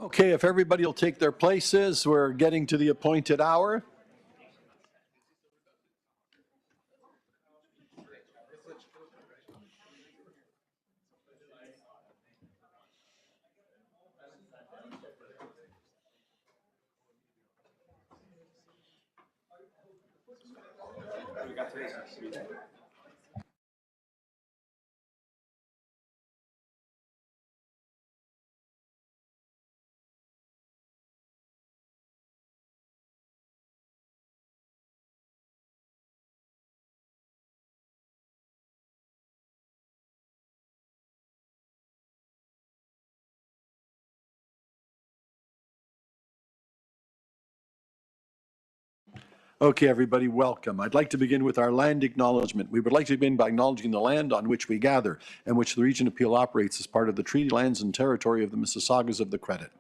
Okay, if everybody will take their places, we're getting to the appointed hour. Okay, everybody, welcome. I'd like to begin with our land acknowledgement. We would like to begin by acknowledging the land on which we gather and which the Region of Peel operates as part of the treaty lands and territory of the Mississaugas of the Credit.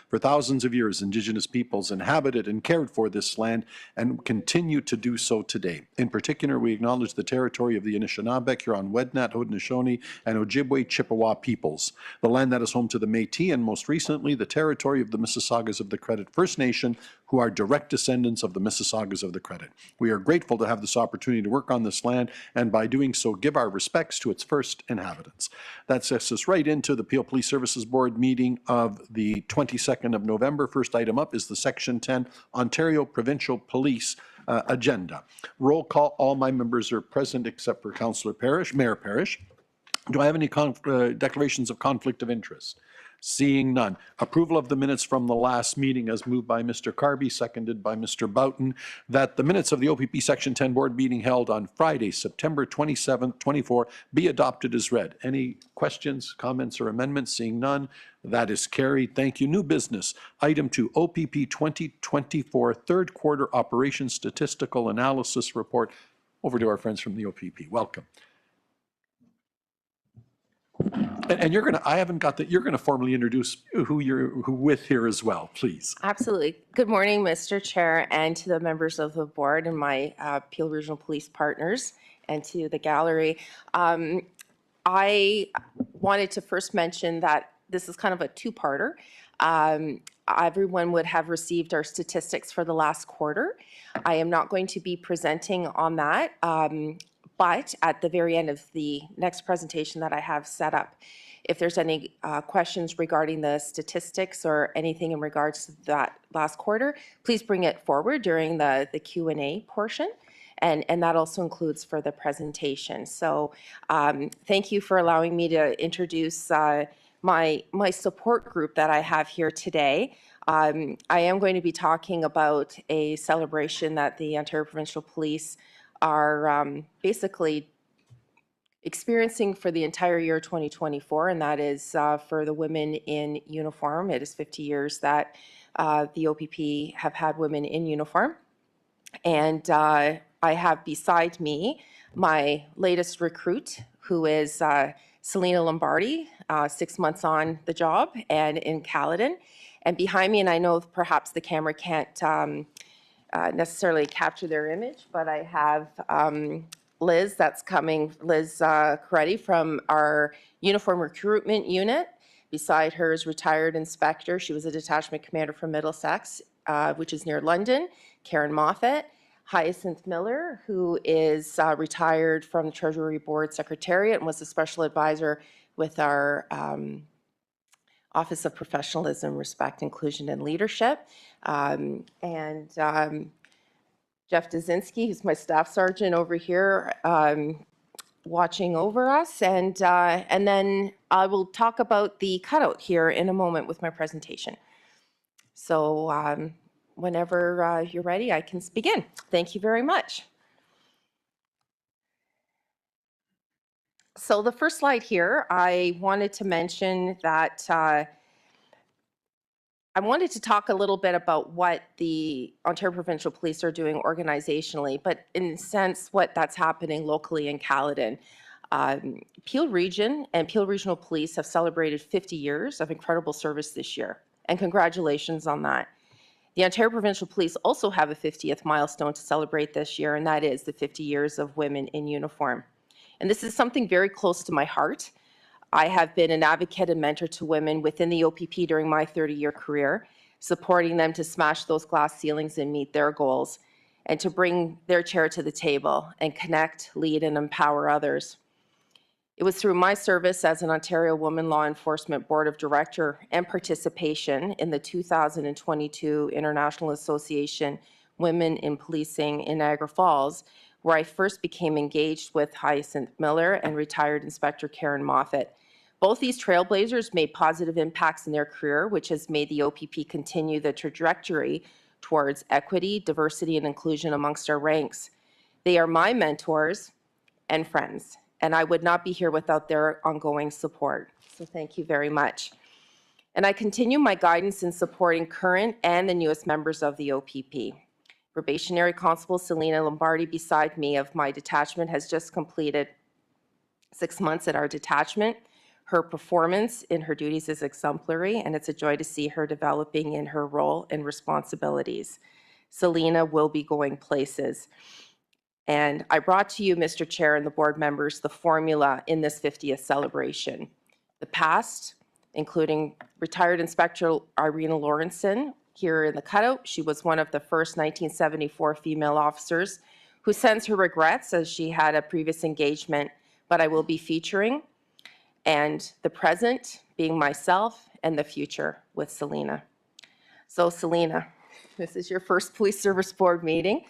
For thousands of years, Indigenous peoples inhabited and cared for this land and continue to do so today. In particular, we acknowledge the territory of the Anishinaabe, Huron-Wendat, Haudenosaunee, and Ojibwe Chippewa peoples, the land that is home to the Métis, and most recently, the territory of the Mississaugas of the Credit First Nation, who are direct descendants of the Mississaugas of the Credit. We are grateful to have this opportunity to work on this land, and by doing so, give our respects to its first inhabitants. That sets us right into the Peel Police Services Board meeting of the 22nd of November. First item up is the Section 10 Ontario Provincial Police agenda. Roll call. All my members are present except for Councillor Parrish, Mayor Parrish. Do I have any declarations of conflict of interest? Seeing none. Approval of the minutes from the last meeting as moved by Mr. Carby, seconded by Mr. Boughton, that the minutes of the OPP Section 10 Board meeting held on Friday, September 27th, 24, be adopted as read. Any questions, comments, or amendments? Seeing none, that is carried. Thank you. New business. Item 2, OPP 2024 Third Quarter Operations Statistical Analysis Report. Over to our friends from the OPP. Welcome. And you're gonna, I haven't got that, you're gonna formally introduce who with here as well, please. Absolutely. Good morning, Mr. Chair, and to the members of the board and my Peel Regional Police partners, and to the gallery. I wanted to first mention that this is kind of a two-parter. Everyone would have received our statistics for the last quarter. I am not going to be presenting on that. But at the very end of the next presentation that I have set up, if there's any questions regarding the statistics or anything in regards to that last quarter, please bring it forward during the Q&A portion. And that also includes for the presentation. So thank you for allowing me to introduce my support group that I have here today. I am going to be talking about a celebration that the Ontario Provincial Police are basically experiencing for the entire year 2024, and that is for the women in uniform. It is 50 years that the OPP have had women in uniform. And I have beside me my latest recruit, who is Selena Lombardi, 6 months on the job and in Caledon. And behind me, and I know perhaps the camera can't necessarily capture their image, but I have Liz, that's coming, Liz Coretti from our uniform recruitment unit. Beside her is retired inspector. She was a detachment commander from Middlesex, which is near London, Karen Moffat. Hyacinth Miller, who is retired from the Treasury Board Secretariat and was a special advisor with our Office of Professionalism, Respect, Inclusion, and Leadership. Jeff Dazinski, who's my staff sergeant over here, watching over us. And then I will talk about the cutout here in a moment with my presentation. So whenever you're ready, I can begin. Thank you very much. So the first slide here, I wanted to mention that I wanted to talk a little bit about what the Ontario Provincial Police are doing organizationally, but in a sense, what that's happening locally in Caledon. Peel Region and Peel Regional Police have celebrated 50 years of incredible service this year, and congratulations on that. The Ontario Provincial Police also have a 50th milestone to celebrate this year, and that is the 50 years of women in uniform. And this is something very close to my heart. I have been an advocate and mentor to women within the OPP during my 30-year career, supporting them to smash those glass ceilings and meet their goals, and to bring their chair to the table and connect, lead, and empower others. It was through my service as an Ontario Women Law Enforcement Board of Director and participation in the 2022 International Association Women in Policing in Niagara Falls, where I first became engaged with Hyacinth Miller and retired Inspector Karen Moffat. Both these trailblazers made positive impacts in their career, which has made the OPP continue the trajectory towards equity, diversity, and inclusion amongst our ranks. They are my mentors and friends, and I would not be here without their ongoing support. So thank you very much. And I continue my guidance in supporting current and the newest members of the OPP. Probationary Constable Selena Lombardi, beside me of my detachment, has just completed 6 months at our detachment. Her performance in her duties is exemplary, and it's a joy to see her developing in her role and responsibilities. Selena will be going places. And I brought to you, Mr. Chair and the board members, the formula in this 50th celebration. The past, including retired Inspector Irina Lawrenson, here in the cutout. She was one of the first 1974 female officers who sends her regrets as she had a previous engagement, but I will be featuring. And the present being myself, and the future with Selena. So Selena, this is your first Police Service Board meeting.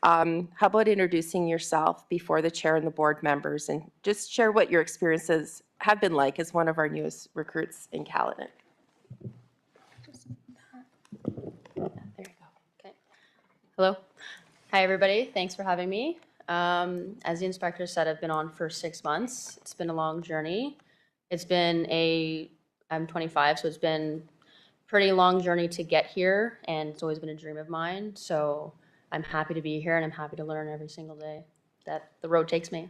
How about introducing yourself before the chair and the board members, and just share what your experiences have been like as one of our newest recruits in Caledon. Yeah, there you go. Okay. Hello. Hi, everybody. Thanks for having me. As the inspector said, I've been on for 6 months. It's been a long journey. I'm 25, so it's been a pretty long journey to get here, and it's always been a dream of mine. So I'm happy to be here, and I'm happy to learn every single day that the road takes me.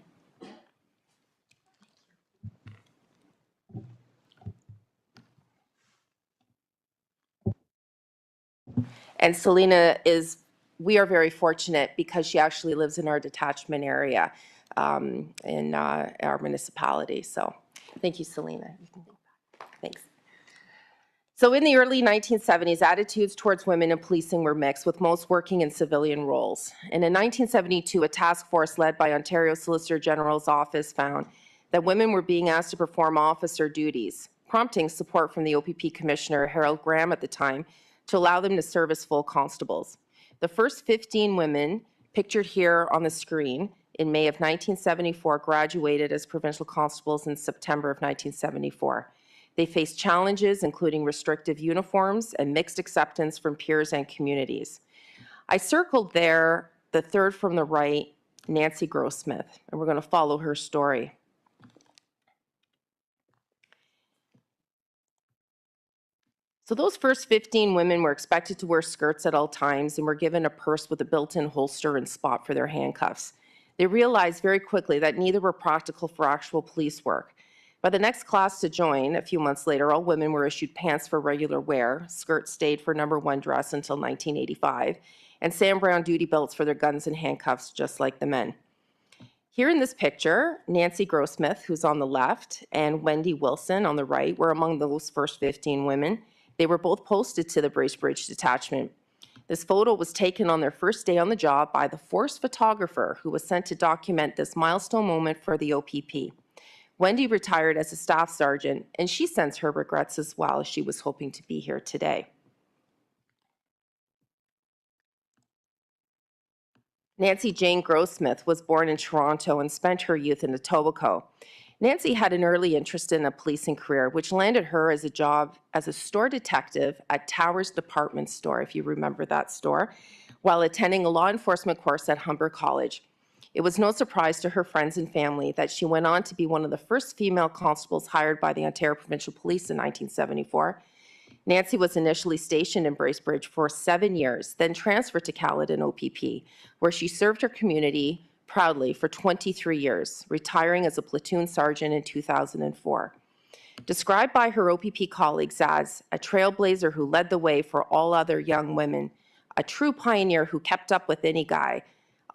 And Selena we are very fortunate because she actually lives in our detachment area in our municipality. So thank you, Selena. You can go back. Thanks. So in the early 1970s, attitudes towards women in policing were mixed, with most working in civilian roles. And in 1972, a task force led by Ontario Solicitor General's office found that women were being asked to perform officer duties, prompting support from the OPP Commissioner, Harold Graham at the time, to allow them to serve as full constables. The first 15 women, pictured here on the screen, in May of 1974, graduated as provincial constables in September of 1974. They faced challenges, including restrictive uniforms and mixed acceptance from peers and communities. I circled there the third from the right, Nancy Grossmith, and we're going to follow her story. So those first 15 women were expected to wear skirts at all times and were given a purse with a built-in holster and spot for their handcuffs. They realized very quickly that neither were practical for actual police work. By the next class to join, a few months later, all women were issued pants for regular wear, skirts stayed for number 1 dress until 1985, and Sam Brown duty belts for their guns and handcuffs, just like the men. Here in this picture, Nancy Grossmith, who's on the left, and Wendy Wilson on the right were among those first 15 women. They were both posted to the Bracebridge detachment. This photo was taken on their first day on the job by the force photographer who was sent to document this milestone moment for the OPP. Wendy retired as a staff sergeant, and she sends her regrets as well, as she was hoping to be here today. Nancy Jane Grossmith was born in Toronto and spent her youth in Etobicoke. Nancy had an early interest in a policing career, which landed her as a job as a store detective at Towers Department Store, if you remember that store, while attending a law enforcement course at Humber College. It was no surprise to her friends and family that she went on to be one of the first female constables hired by the Ontario Provincial Police in 1974. Nancy was initially stationed in Bracebridge for 7 years, then transferred to Caledon OPP, where she served her community proudly for 23 years, retiring as a platoon sergeant in 2004. Described by her OPP colleagues as a trailblazer who led the way for all other young women, a true pioneer who kept up with any guy,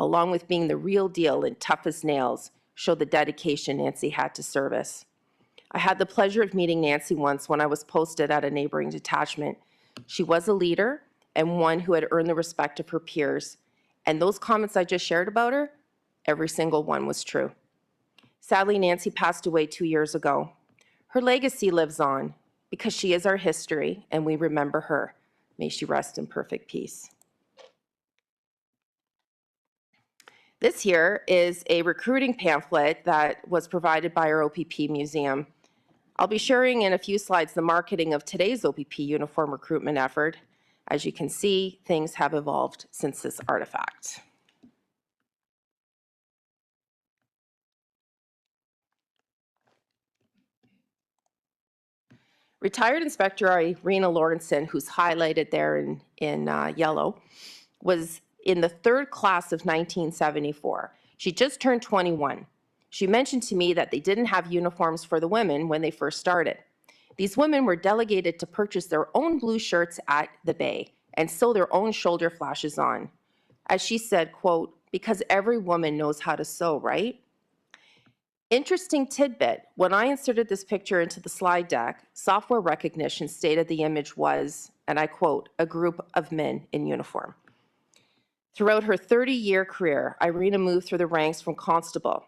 along with being the real deal and tough as nails, showed the dedication Nancy had to service. I had the pleasure of meeting Nancy once when I was posted at a neighboring detachment. She was a leader and one who had earned the respect of her peers. And those comments I just shared about her, every single one was true. Sadly, Nancy passed away 2 years ago. Her legacy lives on because she is our history and we remember her. May she rest in perfect peace. This here is a recruiting pamphlet that was provided by our OPP Museum. I'll be sharing in a few slides the marketing of today's OPP uniform recruitment effort. As you can see, things have evolved since this artifact. Retired Inspector Irina Lawrenson, who's highlighted there in yellow, was in the third class of 1974. She just turned 21. She mentioned to me that they didn't have uniforms for the women when they first started. These women were delegated to purchase their own blue shirts at the Bay and sew their own shoulder flashes on. As she said, quote, because every woman knows how to sew, right? Interesting tidbit, when I inserted this picture into the slide deck, software recognition stated the image was, and I quote, a group of men in uniform. Throughout her 30-year career, Irina moved through the ranks from constable.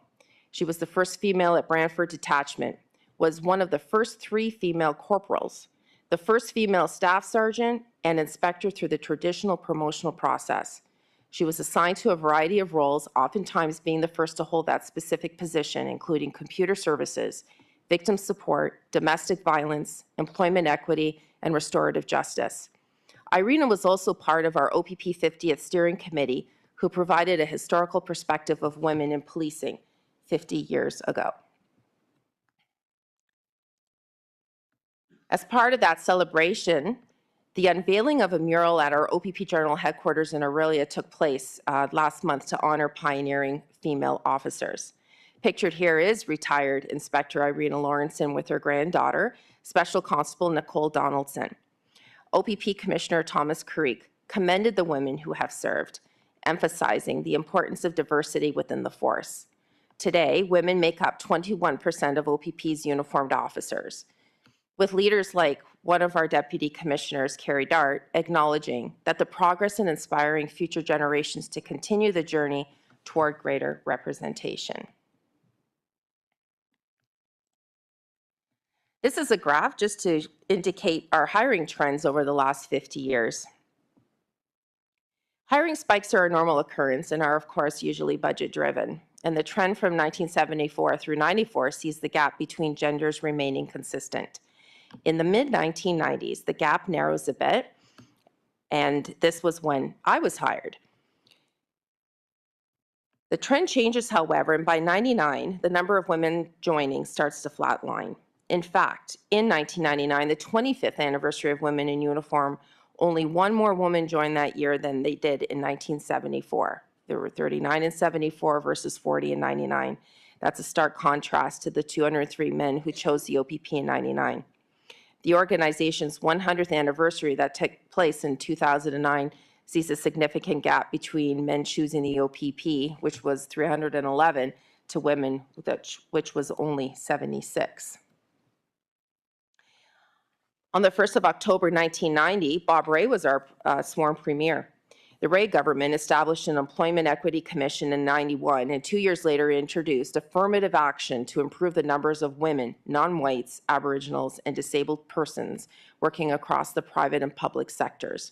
She was the first female at Brantford Detachment, was one of the first 3 female corporals, the first female staff sergeant, and inspector through the traditional promotional process. She was assigned to a variety of roles, oftentimes being the first to hold that specific position, including computer services, victim support, domestic violence, employment equity, and restorative justice. Irina was also part of our OPP 50th Steering Committee, who provided a historical perspective of women in policing 50 years ago. As part of that celebration, the unveiling of a mural at our OPP General Headquarters in Aurelia took place last month to honor pioneering female officers. Pictured here is retired Inspector Irina Lawrenson with her granddaughter, Special Constable Nicole Donaldson. OPP Commissioner Thomas Creek commended the women who have served, emphasizing the importance of diversity within the force. Today, women make up 21% of OPP's uniformed officers, with leaders like one of our Deputy Commissioners, Carrie Dart, acknowledging that the progress in inspiring future generations to continue the journey toward greater representation. This is a graph just to indicate our hiring trends over the last 50 years. Hiring spikes are a normal occurrence and are, of course, usually budget-driven. And the trend from 1974 through 94 sees the gap between genders remaining consistent. In the mid-1990s, the gap narrows a bit, and this was when I was hired. The trend changes, however, and by 99, the number of women joining starts to flatline. In fact, in 1999, the 25th anniversary of Women in Uniform, only one more woman joined that year than they did in 1974. There were 39 in 74 versus 40 in 99. That's a stark contrast to the 203 men who chose the OPP in 99. The organization's 100th anniversary that took place in 2009 sees a significant gap between men choosing the OPP, which was 311, to women, which was only 76. On the 1st of October 1990, Bob Rae was our sworn premier. The Rae government established an Employment Equity Commission in 91, and 2 years later introduced affirmative action to improve the numbers of women, non-whites, Aboriginals, and disabled persons working across the private and public sectors.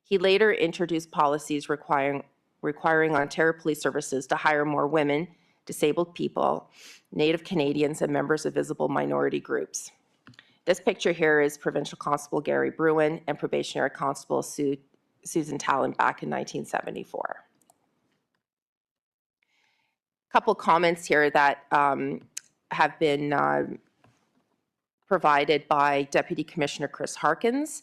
He later introduced policies requiring Ontario Police Services to hire more women, disabled people, Native Canadians, and members of visible minority groups. This picture here is Provincial Constable Gary Bruin and Probationary Constable Susan Talon back in 1974. A couple comments here that have been provided by Deputy Commissioner Chris Harkins,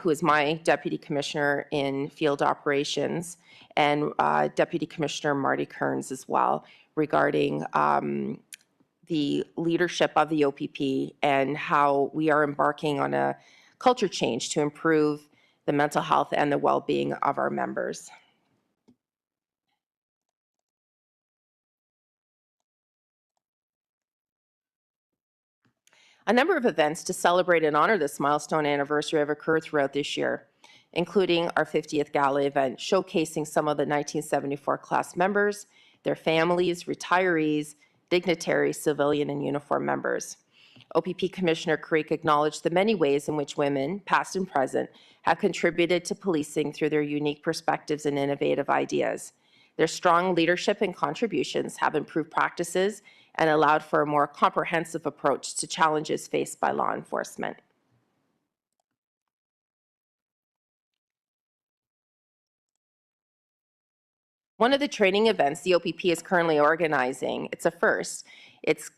who is my Deputy Commissioner in Field Operations, and Deputy Commissioner Marty Kearns as well, regarding the leadership of the OPP and how we are embarking on a culture change to improve the mental health and the well-being of our members. A number of events to celebrate and honor this milestone anniversary have occurred throughout this year, including our 50th Gala event, showcasing some of the 1974 class members, their families, retirees, dignitaries, civilian, and uniform members. OPP Commissioner Creek acknowledged the many ways in which women, past and present, have contributed to policing through their unique perspectives and innovative ideas. Their strong leadership and contributions have improved practices and allowed for a more comprehensive approach to challenges faced by law enforcement. One of the training events the OPP is currently organizing, it's a first, it's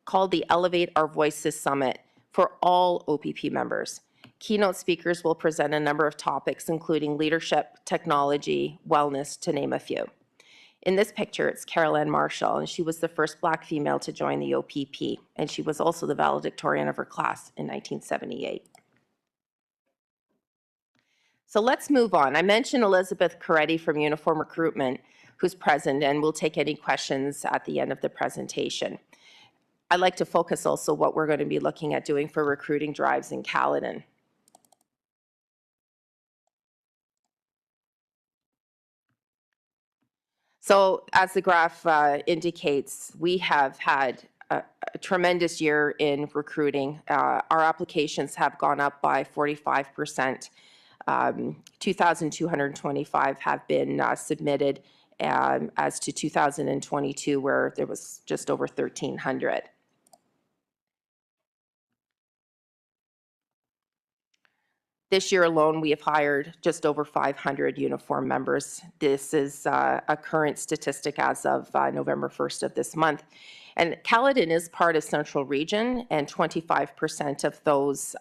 called the Elevate Our Voices Summit for all OPP members. Keynote speakers will present a number of topics, including leadership, technology, wellness, to name a few. In this picture, it's Carol Ann Marshall, and she was the first Black female to join the OPP, and she was also the valedictorian of her class in 1978. So let's move on. I mentioned Elizabeth Coretti from Uniform Recruitment, who's present, and we'll take any questions at the end of the presentation. I'd like to focus also what we're going to be looking at doing for recruiting drives in Caledon. So as the graph indicates, we have had a tremendous year in recruiting. Our applications have gone up by 45%. 2,225 have been submitted, as to 2022, where there was just over 1,300. This year alone, we have hired just over 500 uniform members. This is a current statistic as of November 1st of this month. And Caledon is part of Central Region, and 25% of those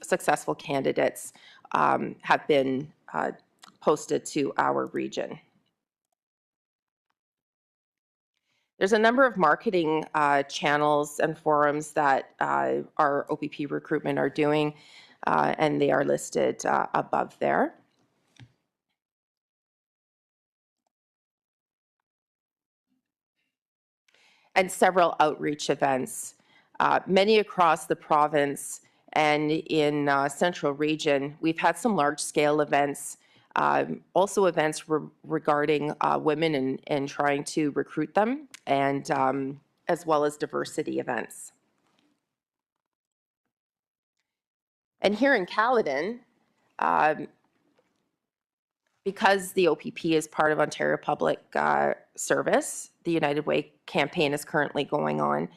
successful candidates have been posted to our region. There's a number of marketing channels and forums that our OPP recruitment are doing, and they are listed above there. And several outreach events, many across the province and in Central Region. We've had some large-scale events, also events regarding women and trying to recruit them, and as well as diversity events. And here in Caledon, because the OPP is part of Ontario Public Service, the United Way campaign is currently going on.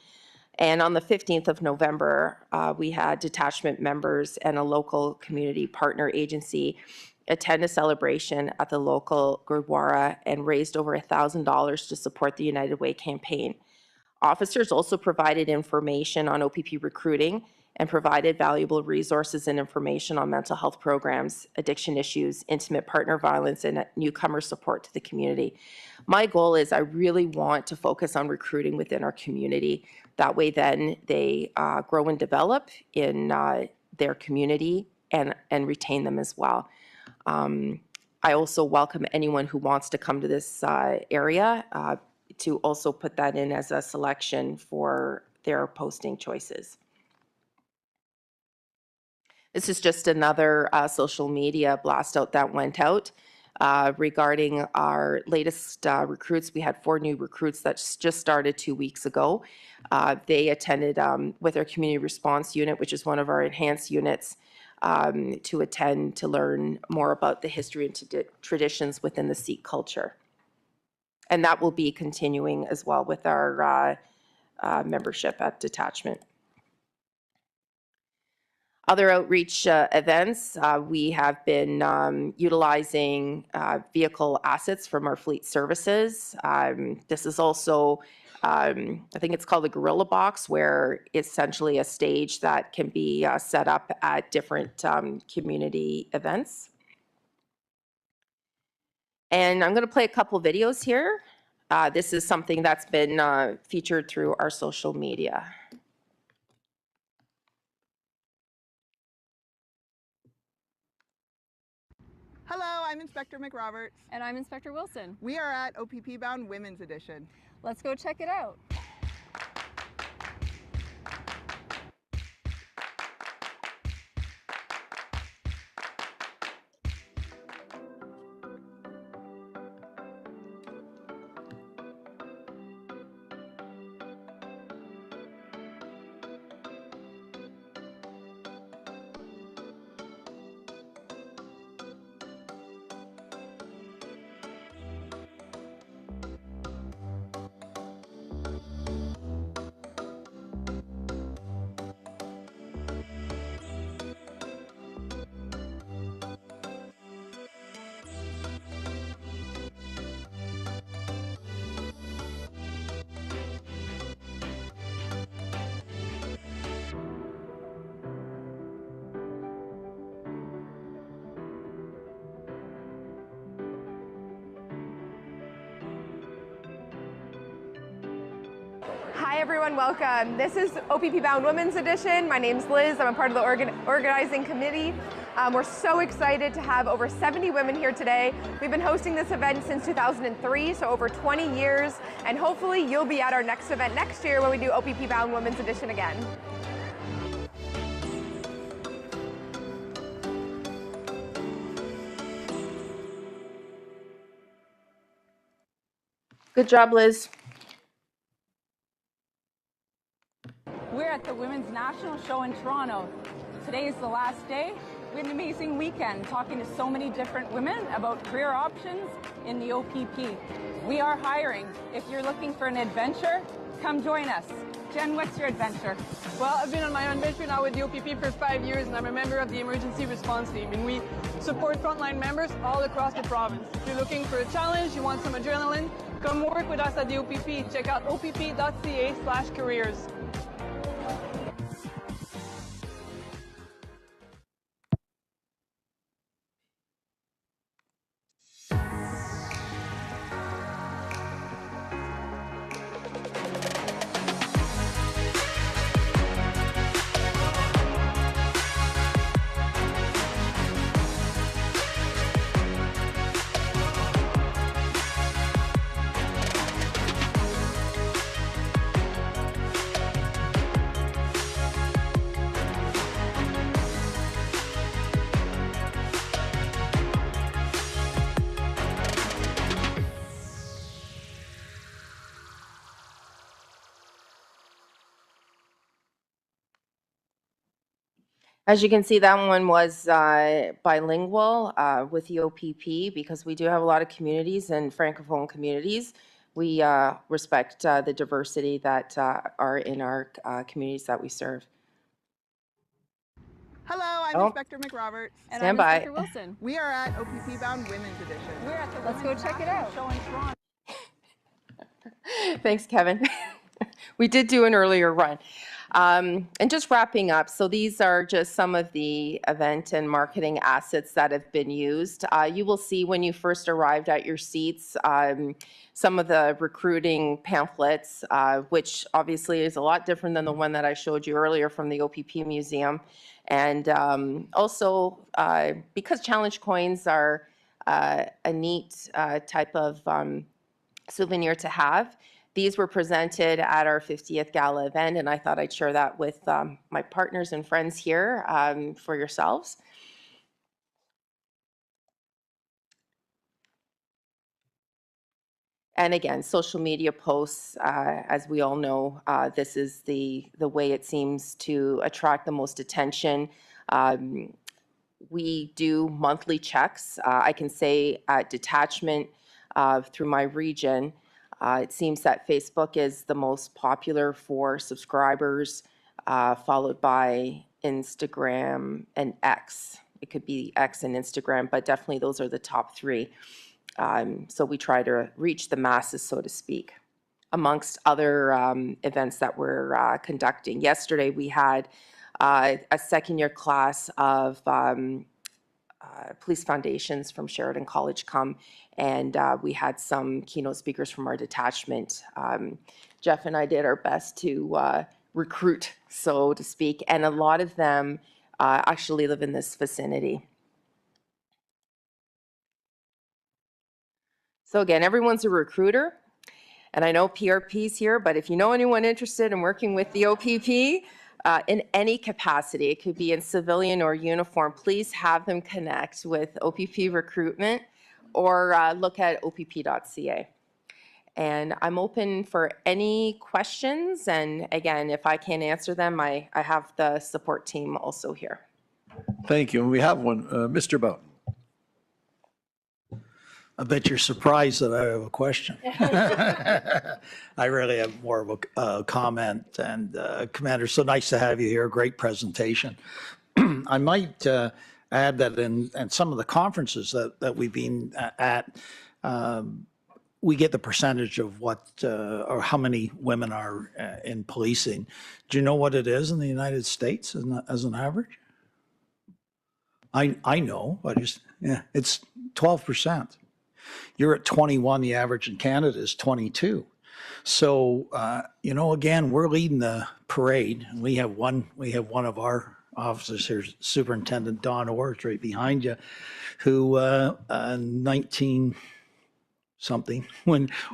And on the 15th of November, we had detachment members and a local community partner agency attend a celebration at the local Gurdwara and raised over $1,000 to support the United Way campaign. Officers also provided information on OPP recruiting and provided valuable resources and information on mental health programs, addiction issues, intimate partner violence, and newcomer support to the community. My goal is I really want to focus on recruiting within our community. That way then they grow and develop in their community and retain them as well. I also welcome anyone who wants to come to this area to also put that in as a selection for their posting choices. This is just another social media blast out that went out regarding our latest recruits. We had 4 new recruits that just started 2 weeks ago. They attended with our community response unit, which is one of our enhanced units, to attend to learn more about the history and traditions within the Sikh culture. And that will be continuing as well with our membership at detachment. Other outreach events, we have been utilizing vehicle assets from our fleet services. This is also, I think it's called a gorilla box, where it's essentially a stage that can be set up at different community events. And I'm going to play a couple videos here. This is something that's been featured through our social media. Hello, I'm Inspector McRoberts. And I'm Inspector Wilson. We are at OPP Bound Women's Edition. Let's go check it out. Hi everyone, welcome. This is OPP Bound Women's Edition. My name's Liz. I'm a part of the organizing committee. We're so excited to have over 70 women here today. We've been hosting this event since 2003, so over 20 years, and hopefully you'll be at our next event next year when we do OPP Bound Women's Edition again. Good job, Liz. We're at the Women's National Show in Toronto. Today is the last day. We had an amazing weekend talking to so many different women about career options in the OPP. We are hiring. If you're looking for an adventure, come join us. Jen, what's your adventure? Well, I've been on my own adventure now with the OPP for 5 years, and I'm a member of the emergency response team, and we support frontline members all across the province. If you're looking for a challenge, you want some adrenaline, come work with us at the OPP. Check out opp.ca/careers. As you can see, that one was bilingual with the OPP because we do have a lot of communities and Francophone communities. We respect the diversity that are in our communities that we serve. Hello, I'm Oh. Inspector McRoberts. And Stand I'm by. Inspector Wilson. We are at OPP Bound Women's Edition. We're at the Let's go Women's check it National out. Show in Toronto. Thanks, Kevin. We did do an earlier run. And just wrapping up, so these are just some of the event and marketing assets that have been used. You will see when you first arrived at your seats some of the recruiting pamphlets, which obviously is a lot different than the one that I showed you earlier from the OPP Museum. And also, because challenge coins are a neat type of souvenir to have, these were presented at our 50th gala event, and I thought I'd share that with my partners and friends here for yourselves. And again, social media posts, as we all know, this is the way it seems to attract the most attention. We do monthly checks. I can say at detachment through my region, it seems that Facebook is the most popular for subscribers, followed by Instagram and X. It could be X and Instagram, but definitely those are the top three. So we try to reach the masses, so to speak, amongst other events that we're conducting. Yesterday, we had a second-year class of police foundations from Sheridan College come, and we had some keynote speakers from our detachment. Jeff and I did our best to recruit, so to speak, and a lot of them actually live in this vicinity. So again, everyone's a recruiter, and I know PRP's here, but if you know anyone interested in working with the OPP in any capacity, it could be in civilian or uniform, please have them connect with OPP recruitment or look at opp.ca. And I'm open for any questions, and again, if I can't answer them, I have the support team also here. Thank you. And we have one, Mr. Bowden. I bet you're surprised that I have a question. I really have more of a comment. And Commander, so nice to have you here. Great presentation. I might add that in some of the conferences that we've been at, we get the percentage of what or how many women are in policing. Do you know what it is in the United States as an average? I know. It's 12%. You're at 21. The average in Canada is 22. So, again, we're leading the parade. We have one of our officers here, Superintendent Don Orr, right behind you, who 19 something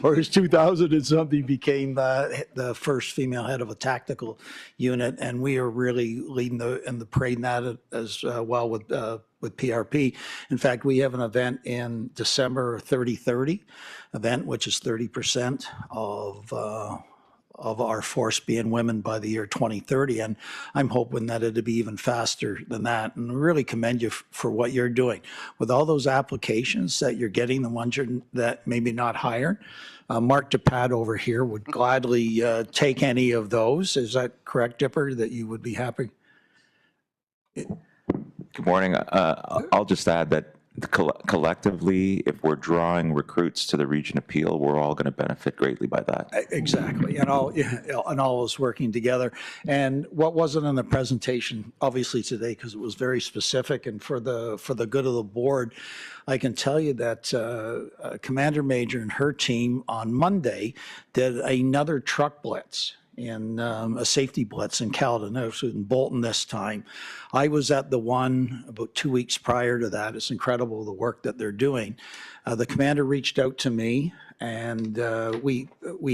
or his 2000 and something became the first female head of a tactical unit, and we are really leading the parade in that as well with PRP. In fact, we have an event in December, 30-30 event, which is 30% of our force being women by the year 2030. And I'm hoping that it'll be even faster than that. And really commend you for what you're doing. With all those applications that you're getting, the ones that maybe not hired, Mark DePat over here would gladly take any of those. Is that correct, Dipper, that you would be happy? Good morning. I'll just add that collectively, if we're drawing recruits to the region appeal, we're all going to benefit greatly by that. Exactly, and all is working together. And what wasn't in the presentation, obviously today, because it was very specific and for the good of the board, I can tell you that Commander Major and her team on Monday did another truck blitz in a safety blitz in Caledon, in Bolton this time. I was at the one about 2 weeks prior to that. It's incredible the work that they're doing. The commander reached out to me, and we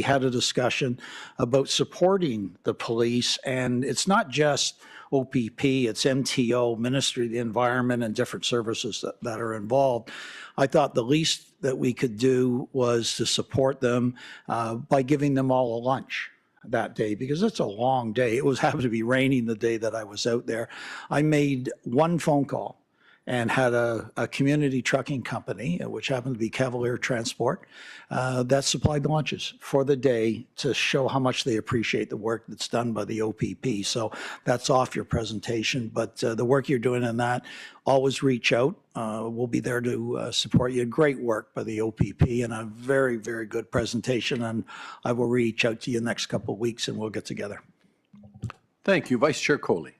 had a discussion about supporting the police. And it's not just OPP, it's MTO, Ministry of the Environment, and different services that are involved. I thought the least that we could do was to support them by giving them all a lunch that day, because it's a long day. It happened to be raining the day that I was out there. I made one phone call and had a community trucking company, which happened to be Cavalier Transport, that supplied lunches for the day to show how much they appreciate the work that's done by the OPP. So that's off your presentation, but the work you're doing in that, always reach out. We'll be there to support you. Great work by the OPP and a very, very good presentation. And I will reach out to you next couple of weeks and we'll get together. Thank you. Vice Chair Coley.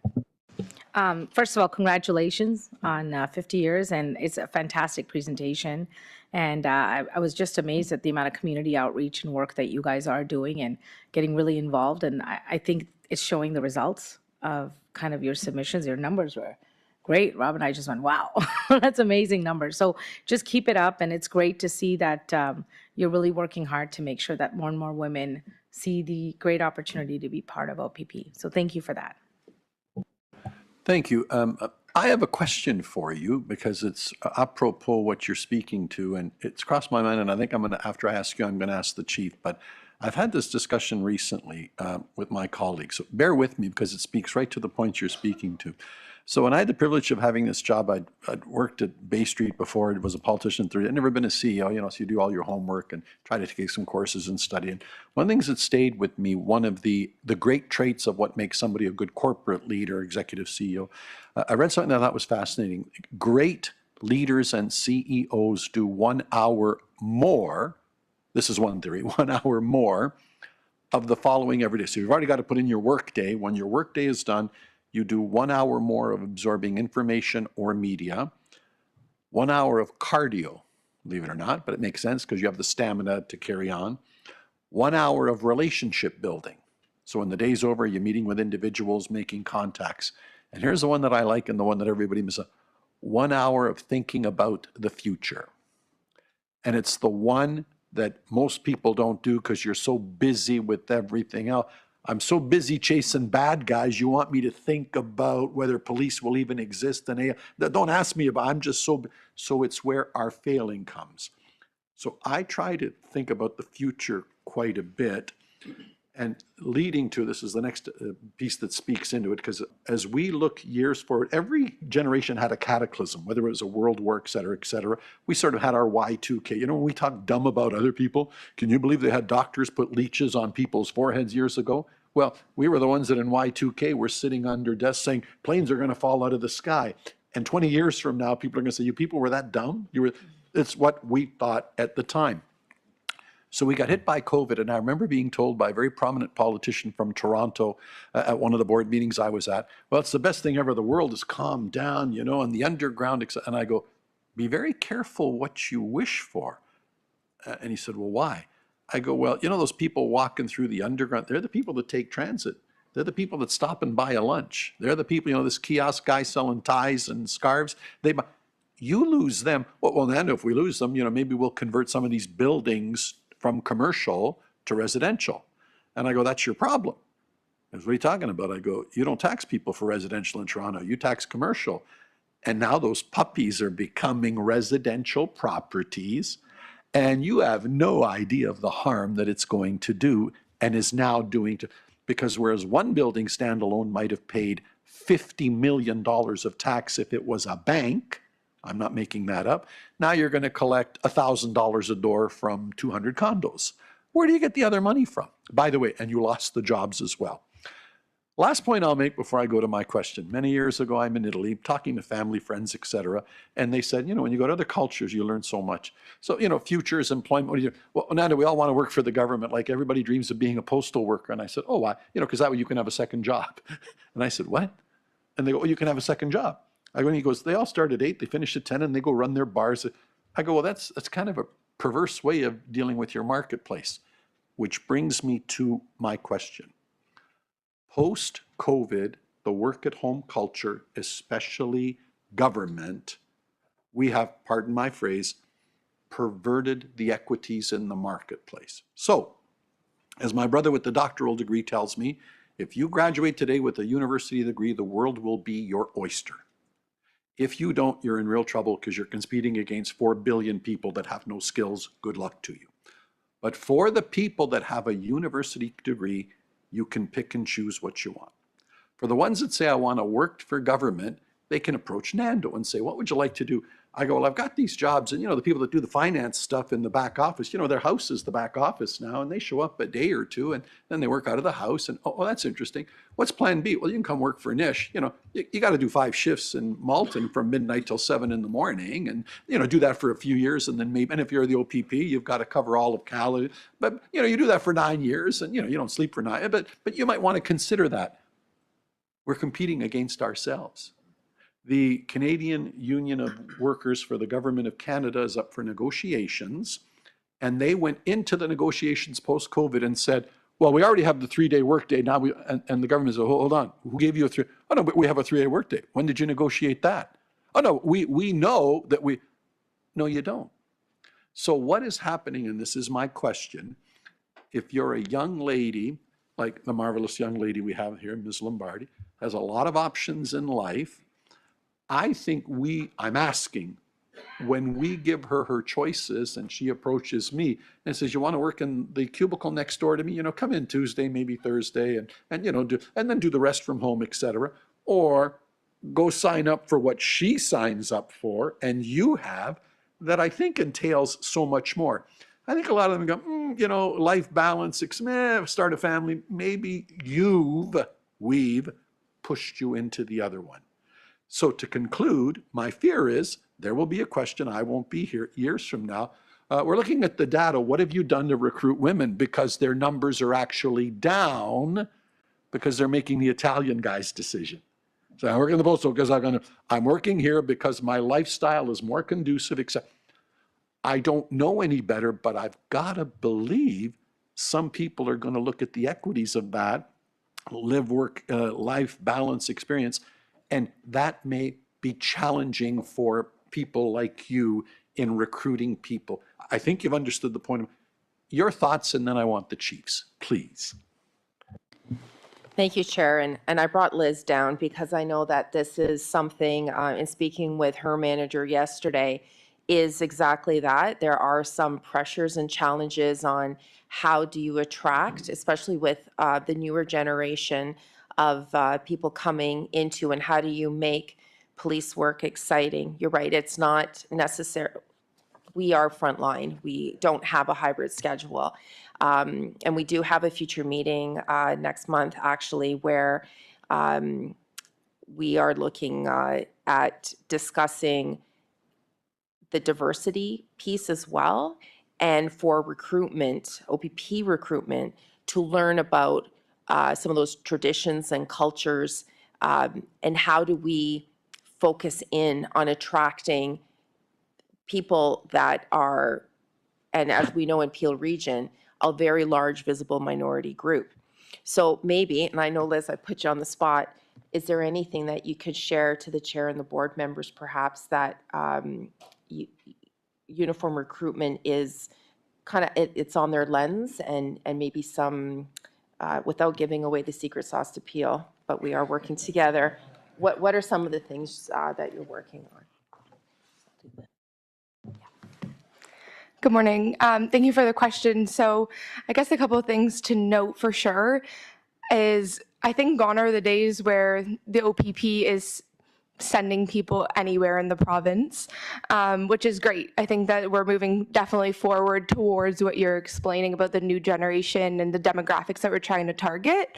First of all, congratulations on 50 years, and it's a fantastic presentation. And I was just amazed at the amount of community outreach and work that you guys are doing and getting really involved. And I think it's showing the results of kind of your submissions. Your numbers were great. Rob and I just went, wow, that's amazing numbers. So just keep it up. And it's great to see that you're really working hard to make sure that more and more women see the great opportunity to be part of OPP. So thank you for that. Thank you. I have a question for you because it's apropos what you're speaking to, and it's crossed my mind, and I think after I ask you, I'm going to ask the chief, but I've had this discussion recently with my colleagues. So bear with me because it speaks right to the point you're speaking to. So when I had the privilege of having this job, I'd worked at Bay Street before. I was a politician. I'd never been a CEO, so you do all your homework and try to take some courses and study. And one of the things that stayed with me, one of the great traits of what makes somebody a good corporate leader, executive CEO, I read something that I thought was fascinating. Great leaders and CEOs do 1 hour more. This is one theory, 1 hour more of the following every day. So you've already got to put in your work day. When your work day is done, you do 1 hour more of absorbing information or media, 1 hour of cardio, believe it or not, but it makes sense because you have the stamina to carry on, 1 hour of relationship building. So when the day's over, you're meeting with individuals, making contacts. And here's the one that I like and the one that everybody misses, 1 hour of thinking about the future. And it's the one that most people don't do because you're so busy with everything else. I'm so busy chasing bad guys, you want me to think about whether police will even exist in don't ask me about, I'm just so it's where our failing comes. So I try to think about the future quite a bit, and leading to this is the next piece that speaks into it, because as we look years forward, every generation had a cataclysm, whether it was a world war, et cetera, we sort of had our Y2K. When we talk dumb about other people, can you believe they had doctors put leeches on people's foreheads years ago? Well, we were the ones that in Y2K were sitting under desks saying planes are going to fall out of the sky. And 20 years from now, people are going to say, you people were that dumb? It's what we thought at the time. So we got hit by COVID, and I remember being told by a very prominent politician from Toronto at one of the board meetings I was at, well, it's the best thing ever. The world has calmed down, and the underground, and I go, be very careful what you wish for. And he said, well, why? I go, well, you know, those people walking through the underground, they're the people that take transit. They're the people that stop and buy a lunch. They're the people, you know, this kiosk guy selling ties and scarves. You lose them. Well, then if we lose them, you know, maybe we'll convert some of these buildings from commercial to residential. And I go, that's your problem. He goes, what are you talking about? I go, you don't tax people for residential in Toronto. You tax commercial. And now those puppies are becoming residential properties. And you have no idea of the harm that it's going to do and is now doing to, because whereas one building standalone might have paid $50 million of tax if it was a bank, I'm not making that up, now you're going to collect $1,000 a door from 200 condos. Where do you get the other money from? By the way, and you lost the jobs as well. Last point I'll make before I go to my question. Many years ago, I'm in Italy, talking to family, friends, etc. And they said, you know, when you go to other cultures, you learn so much. So, you know, futures, employment, what do you do? Well, Nanda, we all want to work for the government. Like everybody dreams of being a postal worker. And I said, oh, why? You know, because that way you can have a second job. And I said, what? And they go, oh, you can have a second job. I go, and he goes, they all start at 8, they finish at 10, and they go run their bars. I go, well, that's kind of a perverse way of dealing with your marketplace, which brings me to my question. Post-COVID, the work-at-home culture, especially government, we have, pardon my phrase, perverted the equities in the marketplace. So, as my brother with the doctoral degree tells me, if you graduate today with a university degree, the world will be your oyster. If you don't, you're in real trouble because you're competing against 4 billion people that have no skills. Good luck to you. But for the people that have a university degree, you can pick and choose what you want. For the ones that say, I want to work for government, they can approach Nando and say, what would you like to do? I go, well, I've got these jobs, and you know, the people that do the finance stuff in the back office, you know, their house is the back office now, and they show up a day or two, and then they work out of the house, and oh, that's interesting. What's plan B? Well, you can come work for Nish. You know, you got to do 5 shifts in Malton from midnight till 7 in the morning, and you know, do that for a few years, and then maybe, and if you're the OPP, you've got to cover all of Canada. But you know, you do that for 9 years, and you know, you don't sleep for 9. But you might want to consider that. We're competing against ourselves. The Canadian Union of Workers for the Government of Canada is up for negotiations, and they went into the negotiations post-COVID and said, well, we already have the 3-day workday now, and the government said, hold on, who gave you a 3? Oh no, but we have a 3-day workday. When did you negotiate that? Oh no, we know that we, no you don't. So what is happening, and this is my question, if you're a young lady, like the marvelous young lady we have here, Ms. Lombardi, has a lot of options in life, I think I'm asking, when we give her her choices and she approaches me and says, you want to work in the cubicle next door to me, you know, come in Tuesday, maybe Thursday, and you know, and then do the rest from home, etc. Or go sign up for what she signs up for and you have, that I think entails so much more. I think a lot of them go, you know, life balance, start a family. Maybe we've pushed you into the other one. So to conclude, my fear is there will be a question, I won't be here years from now. We're looking at the data. What have you done to recruit women? Because their numbers are actually down because they're making the Italian guy's decision. So I work in the postal because I'm working here because my lifestyle is more conducive, except I don't know any better, but I've got to believe some people are going to look at the equities of that live, work, life balance experience. And that may be challenging for people like you in recruiting people. I think you've understood the point. Your thoughts, and then I want the chiefs, please. Thank you, Chair. And I brought Liz down because I know that this is something, in speaking with her manager yesterday, is exactly that. There are some pressures and challenges on how do you attract, especially with the newer generation of people coming into, and how do you make police work exciting? You're right, it's not necessary. We are frontline. We don't have a hybrid schedule. And we do have a future meeting next month, actually, where we are looking at discussing the diversity piece as well, and for recruitment, OPP recruitment, to learn about some of those traditions and cultures, and how do we focus in on attracting people that are, and as we know in Peel Region, a very large visible minority group. So maybe, and I know, Liz, I put you on the spot, is there anything that you could share to the chair and the board members perhaps that uniform recruitment is kind of, it's on their lens, and maybe some, without giving away the secret sauce to Peel, but we are working together. What are some of the things that you're working on? Good morning. Thank you for the question. So I guess a couple of things to note for sure is I think gone are the days where the OPP is sending people anywhere in the province, which is great. I think that we're moving definitely forward towards what you're explaining about the new generation and the demographics that we're trying to target.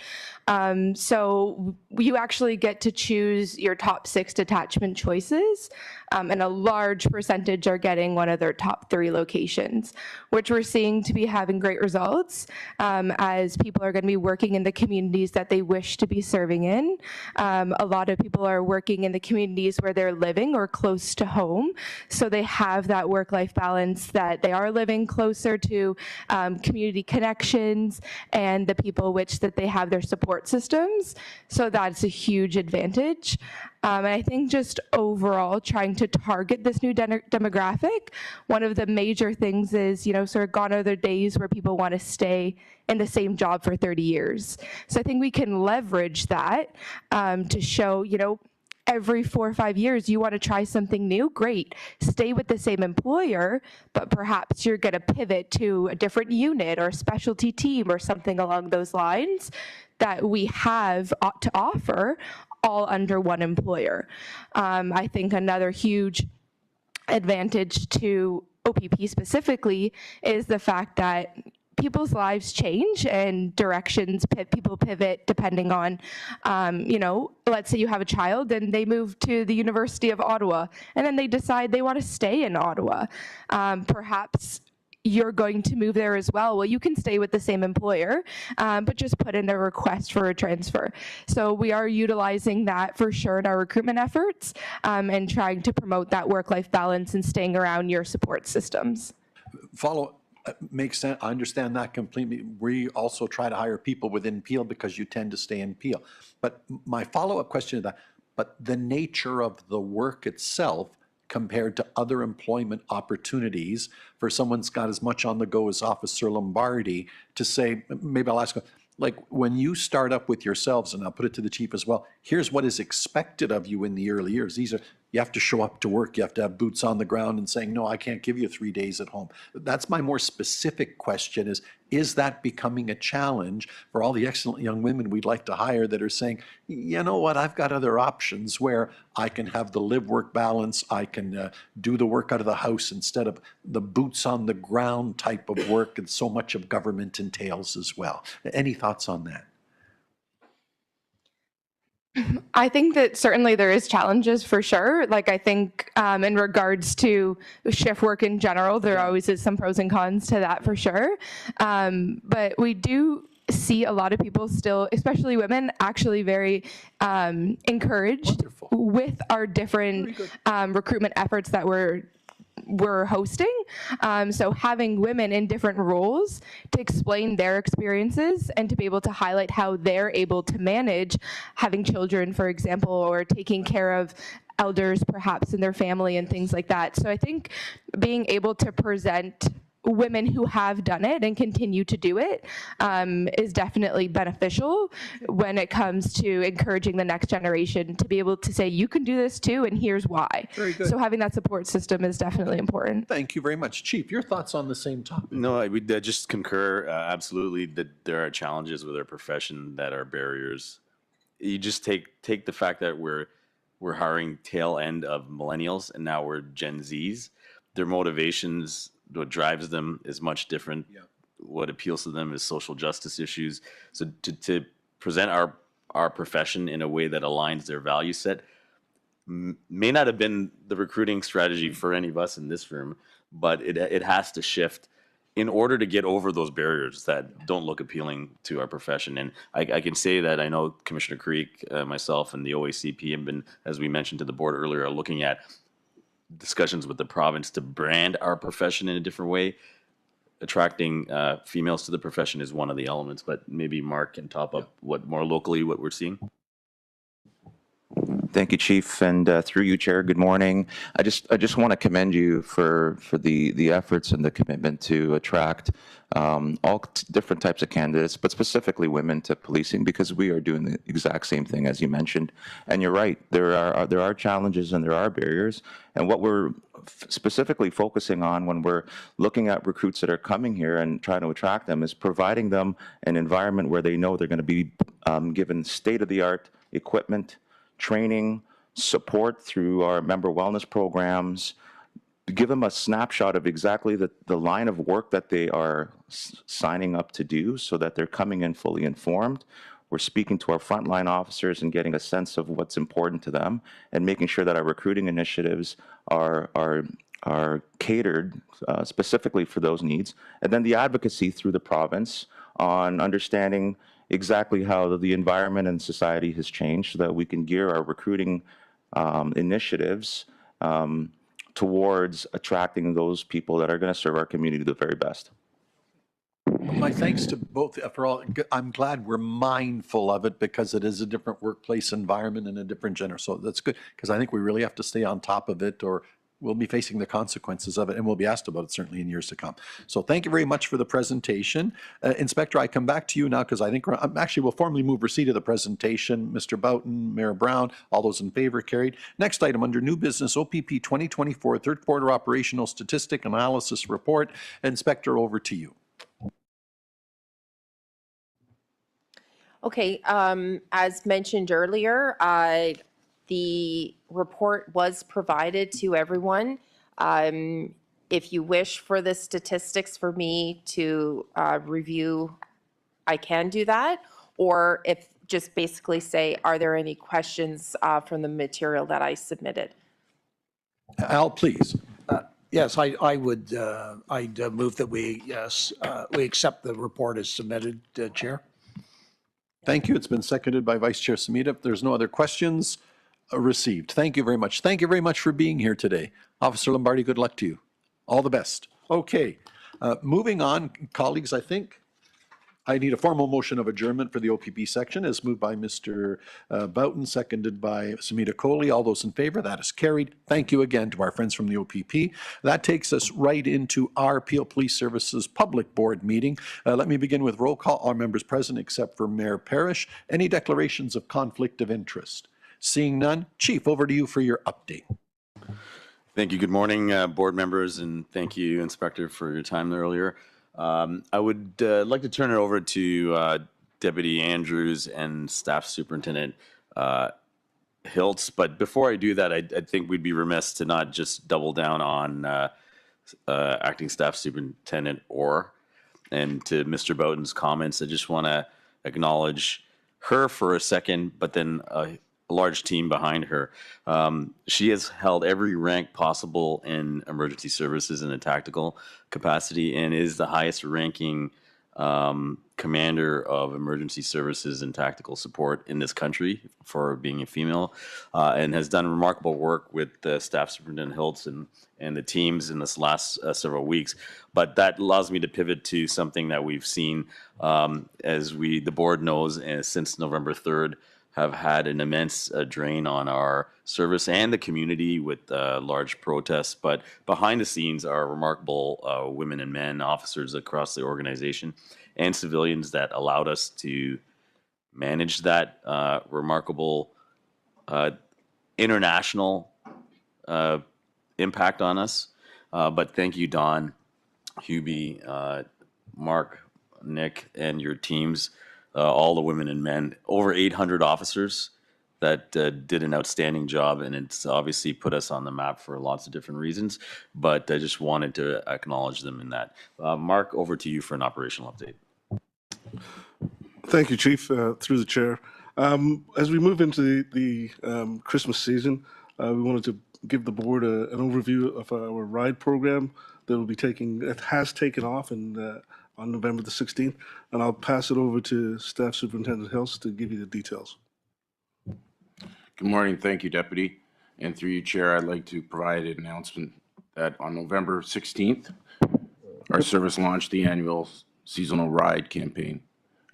So you actually get to choose your top 6 detachment choices, and a large percentage are getting one of their top 3 locations, which we're seeing to be having great results as people are going to be working in the communities that they wish to be serving in. A lot of people are working in the communities where they're living or close to home, so they have that work-life balance, that they are living closer to community connections and the people which that they have their support systems. So that's a huge advantage. And I think just overall trying to target this new demographic, one of the major things is, sort of gone are the days where people want to stay in the same job for 30 years. So I think we can leverage that to show, every 4 or 5 years you want to try something new, great. Stay with the same employer, but perhaps you're going to pivot to a different unit or a specialty team or something along those lines that we have to offer all under one employer. I think another huge advantage to OPP specifically is the fact that people's lives change and directions, people pivot depending on, let's say you have a child and they move to the University of Ottawa and then they decide they want to stay in Ottawa. Perhaps you're going to move there as well. Well, you can stay with the same employer, but just put in a request for a transfer. So we are utilizing that for sure in our recruitment efforts and trying to promote that work-life balance and staying around your support systems. Makes sense. I understand that completely. We also try to hire people within Peel because you tend to stay in Peel. But my follow-up question to that, but the nature of the work itself compared to other employment opportunities for someone who's got as much on the go as Officer Lombardi to say, maybe I'll ask, like when you start up with yourselves, and I'll put it to the chief as well, here's what is expected of you in the early years. You have to show up to work, you have to have boots on the ground and saying, no, I can't give you 3 days at home. That's my more specific question is that becoming a challenge for all the excellent young women we'd like to hire that are saying, you know what, I've got other options where I can have the live-work balance, I can do the work out of the house instead of the boots on the ground type of work that so much of government entails as well. Any thoughts on that? I think that certainly there is challenges for sure. Like I think in regards to shift work in general, there always is some pros and cons to that for sure. But we do see a lot of people still, especially women, actually very encouraged with our different recruitment efforts that we're hosting. So having women in different roles to explain their experiences and to be able to highlight how they're able to manage having children, for example, or taking care of elders perhaps in their family and things like that. So I think being able to present women who have done it and continue to do it is definitely beneficial when it comes to encouraging the next generation to be able to say, you can do this too, and here's why. Very good. So having that support system is definitely important. Thank you very much. Chief, your thoughts on the same topic? No, I would just concur absolutely that there are challenges with our profession that are barriers. You just take the fact that we're hiring tail end of millennials and now we're Gen Zs. Their motivations, what drives them is much different. Yeah. What appeals to them is social justice issues. So to present our profession in a way that aligns their value set may not have been the recruiting strategy for any of us in this room, but it has to shift in order to get over those barriers that don't look appealing to our profession. And I can say that I know Commissioner Creek, myself, and the OACP have been, as we mentioned to the board earlier, are looking at discussions with the province to brand our profession in a different way. attracting females to the profession is one of the elements, but maybe Mark can top up what more locally what we're seeing. Thank you, Chief, and through you, Chair. Good morning. I just want to commend you for the efforts and the commitment to attract all different types of candidates, but specifically women to policing, because we are doing the exact same thing as you mentioned. And you're right, there are challenges and there are barriers. And what we're specifically focusing on when we're looking at recruits that are coming here and trying to attract them is providing them an environment where they know they're going to be given state-of-the-art equipment, training, support through our member wellness programs, give them a snapshot of exactly the line of work that they are signing up to do so that they're coming in fully informed. We're speaking to our frontline officers and getting a sense of what's important to them and making sure that our recruiting initiatives are catered specifically for those needs. And then the advocacy through the province on understanding exactly how the environment and society has changed so that we can gear our recruiting initiatives towards attracting those people that are going to serve our community the very best. My thanks to both for all. I'm glad we're mindful of it because it is a different workplace environment and a different gender. So that's good because I think we really have to stay on top of it or we'll be facing the consequences of it and we'll be asked about it certainly in years to come. So thank you very much for the presentation. Inspector, I come back to you now because I think actually we'll formally move receipt of the presentation. Mr. Boughton, Mayor Brown, all those in favor carried. Next item under new business, OPP 2024 third quarter operational statistic analysis report. Inspector, over to you. Okay, as mentioned earlier, the report was provided to everyone. If you wish for the statistics for me to review, I can do that. Or if just basically say, are there any questions from the material that I submitted? Al, please. Yes, I'd move that we accept the report as submitted, Chair. Thank you. It's been seconded by Vice Chair Samita. If there's no other questions, received. Thank you very much. Thank you very much for being here today. Officer Lombardi, good luck to you. All the best. Okay, moving on, colleagues, I think I need a formal motion of adjournment for the OPP section as moved by Mr. Boughton, seconded by Samita Kohli. All those in favor, that is carried. Thank you again to our friends from the OPP. That takes us right into our Peel Police Services Public Board meeting. Let me begin with roll call. All members present except for Mayor Parrish. Any declarations of conflict of interest? Seeing none, Chief, over to you for your update. Thank you. Good morning, board members, and thank you, Inspector, for your time earlier. I would like to turn it over to Deputy Andrews and Staff Superintendent Hiltz. But before I do that, I think we'd be remiss to not just double down on Acting Staff Superintendent Orr. And to Mr. Boughton's comments, I just want to acknowledge her for a second, but then a large team behind her. She has held every rank possible in emergency services in a tactical capacity and is the highest ranking commander of emergency services and tactical support in this country for being a female, and has done remarkable work with Staff Superintendent Hiltz and the teams in this last several weeks. But that allows me to pivot to something that we've seen as the board knows since November 3rd, have had an immense drain on our service and the community with large protests. But behind the scenes are remarkable women and men, officers across the organization, and civilians that allowed us to manage that remarkable international impact on us. But thank you, Don, Hubie, Mark, Nick, and your teams. All the women and men, over 800 officers that did an outstanding job, and it's obviously put us on the map for lots of different reasons, but I just wanted to acknowledge them in that. Mark, over to you for an operational update. Thank you, Chief, through the chair. As we move into the Christmas season, we wanted to give the board an overview of our ride program that has taken off on November the 16th, and I'll pass it over to Staff Superintendent Hiltz to give you the details. Good morning. Thank you, Deputy. And through you, Chair, I'd like to provide an announcement that on November 16th, our service launched the annual seasonal ride campaign.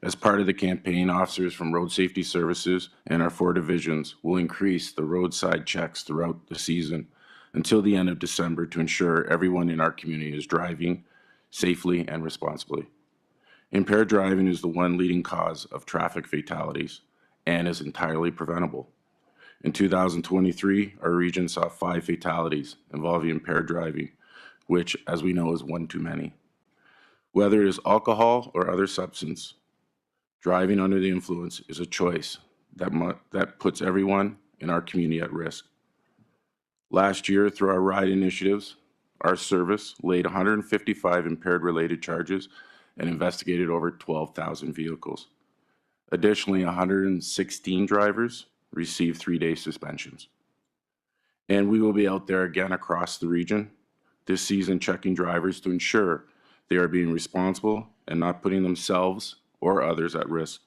As part of the campaign, officers from Road Safety Services and our 4 divisions will increase the roadside checks throughout the season until the end of December to ensure everyone in our community is driving safely and responsibly. Impaired driving is the one leading cause of traffic fatalities and is entirely preventable. In 2023, our region saw 5 fatalities involving impaired driving, which, as we know, is one too many. Whether it is alcohol or other substance, driving under the influence is a choice that puts everyone in our community at risk. Last year, through our RIDE initiatives, our service laid 155 impaired-related charges and investigated over 12,000 vehicles. Additionally, 116 drivers received 3-day suspensions. And we will be out there again across the region this season checking drivers to ensure they are being responsible and not putting themselves or others at risk.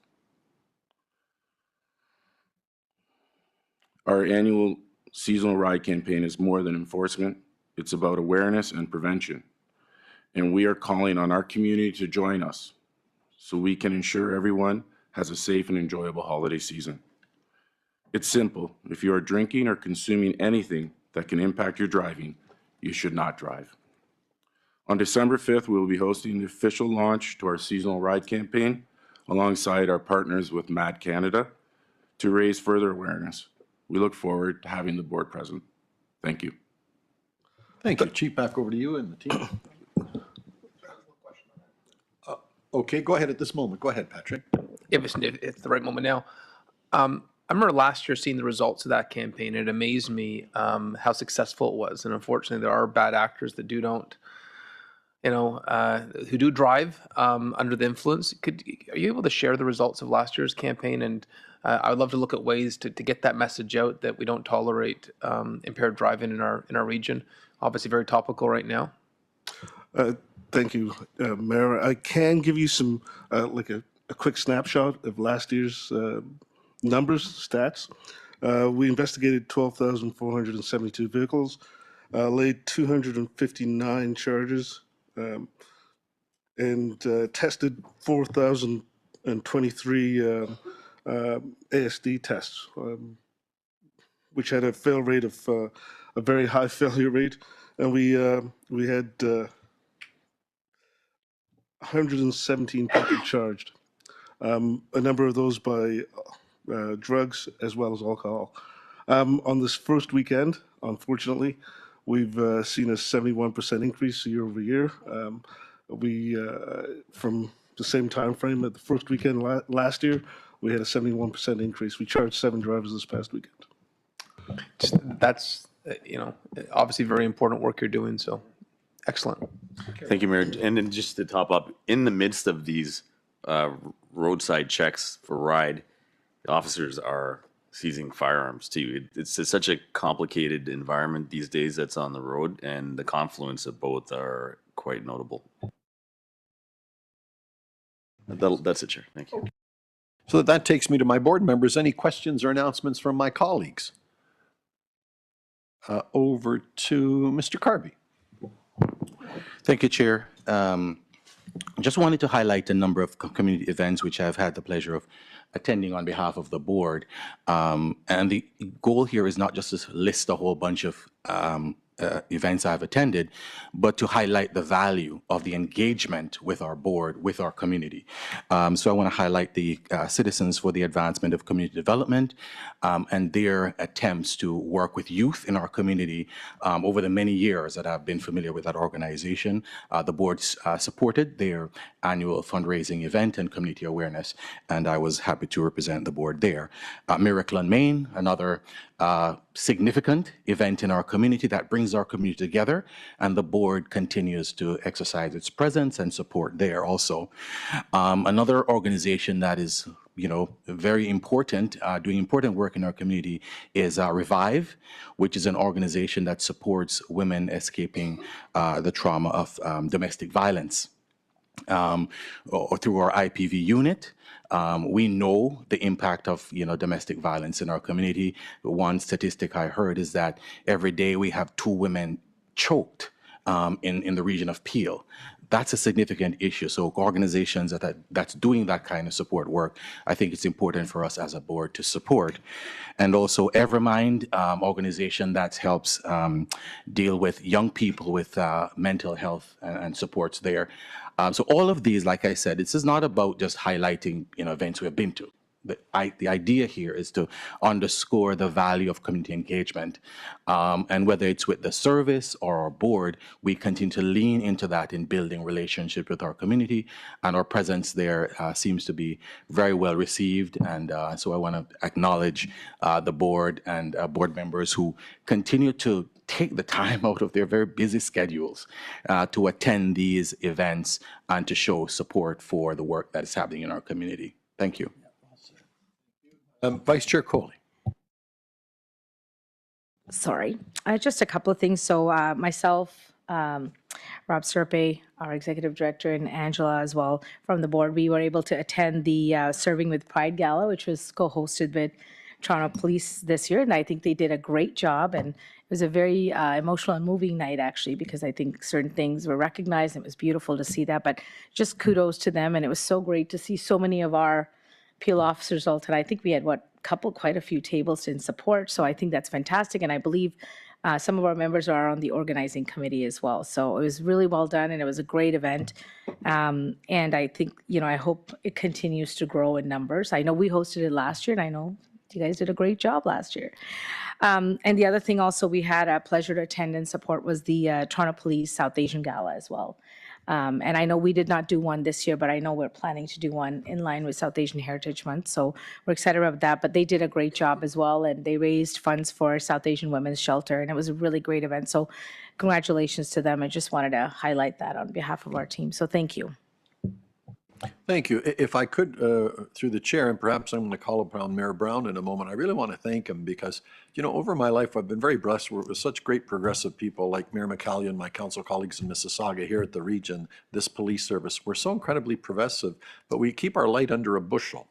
Our annual seasonal ride campaign is more than enforcement. It's about awareness and prevention. And we are calling on our community to join us so we can ensure everyone has a safe and enjoyable holiday season. It's simple. If you are drinking or consuming anything that can impact your driving, you should not drive. On December 5th, we will be hosting the official launch to our seasonal ride campaign alongside our partners with MAD Canada to raise further awareness. We look forward to having the board present. Thank you. Thank you. Chief, back over to you and the team. Okay, go ahead at this moment. Go ahead, Patrick. If it's the right moment now. I remember last year seeing the results of that campaign. It amazed me how successful it was. And unfortunately, there are bad actors that who do drive under the influence. Are you able to share the results of last year's campaign? And I would love to look at ways to get that message out that we don't tolerate impaired driving in our region. Obviously, very topical right now. Thank you, Mayor. I can give you some, like a quick snapshot of last year's numbers, stats. We investigated 12,472 vehicles, laid 259 charges, and tested 4,023 ASD tests, which had a fail rate of a very high failure rate. And we had 117 people charged, a number of those by drugs as well as alcohol. On this first weekend, unfortunately, we've seen a 71% increase year over year. From the same time frame at the first weekend last year, we had a 71% increase. We charged 7 drivers this past weekend. That's obviously very important work you're doing. So excellent. Thank you, Mayor. And then just to top up, in the midst of these roadside checks for ride, the officers are seizing firearms too. It's such a complicated environment these days that's on the road, and the confluence of both are quite notable. That's it, Chair. Thank you. So that takes me to my board members. Any questions or announcements from my colleagues? Over to Mr. Carby. Thank you, Chair. Just wanted to highlight a number of community events which I've had the pleasure of attending on behalf of the board. And the goal here is not just to list a whole bunch of events I've attended, but to highlight the value of the engagement with our board, with our community. So I want to highlight the Citizens for the Advancement of Community Development and their attempts to work with youth in our community over the many years that I've been familiar with that organization. The board supported their annual fundraising event and community awareness, and I was happy to represent the board there. Miracle on Main, another significant event in our community that brings our community together, and the board continues to exercise its presence and support there also. Another organization that is very important, doing important work in our community is Revive, which is an organization that supports women escaping the trauma of domestic violence. Or through our IPV unit. We know the impact of domestic violence in our community. One statistic I heard is that every day we have 2 women choked in the region of Peel. that's a significant issue. So organizations that's doing that kind of support work, I think it's important for us as a board to support. And also Evermind, organization that helps deal with young people with mental health and supports there. So all of these, like I said, this is not about just highlighting events we've been to. The idea here is to underscore the value of community engagement. And whether it's with the service or our board, we continue to lean into that in building relationship with our community. And our presence there seems to be very well received. And so I want to acknowledge the board and board members who continue to take the time out of their very busy schedules to attend these events and to show support for the work that is happening in our community. Thank you. Vice Chair Coley. Sorry, just a couple of things. So myself, Rob Serpe, our executive director, and Angela as well from the board, we were able to attend the Serving with Pride Gala, which was co-hosted with Toronto Police this year, and I think they did a great job. And it was a very emotional and moving night, actually, because I think certain things were recognized. And it was beautiful to see that, but just kudos to them. And it was so great to see so many of our Peel officers all tonight. I think we had quite a few tables in support. So I think that's fantastic. And I believe some of our members are on the organizing committee as well. So it was really well done and it was a great event. And I think, I hope it continues to grow in numbers. I know we hosted it last year and I know you guys did a great job last year. And the other thing also we had a pleasure to attend and support was the Toronto Police South Asian Gala as well. And I know we did not do one this year, but I know we're planning to do one in line with South Asian Heritage Month. So we're excited about that. But they did a great job as well. And they raised funds for South Asian Women's Shelter. And it was a really great event. So congratulations to them. I just wanted to highlight that on behalf of our team. So thank you. Thank you. If I could, through the chair, and perhaps I'm going to call upon Mayor Brown in a moment, I really want to thank him because, over my life, I've been very blessed with such great progressive people like Mayor McCallion, my council colleagues in Mississauga here at the region, this police service. We're so incredibly progressive, but we keep our light under a bushel.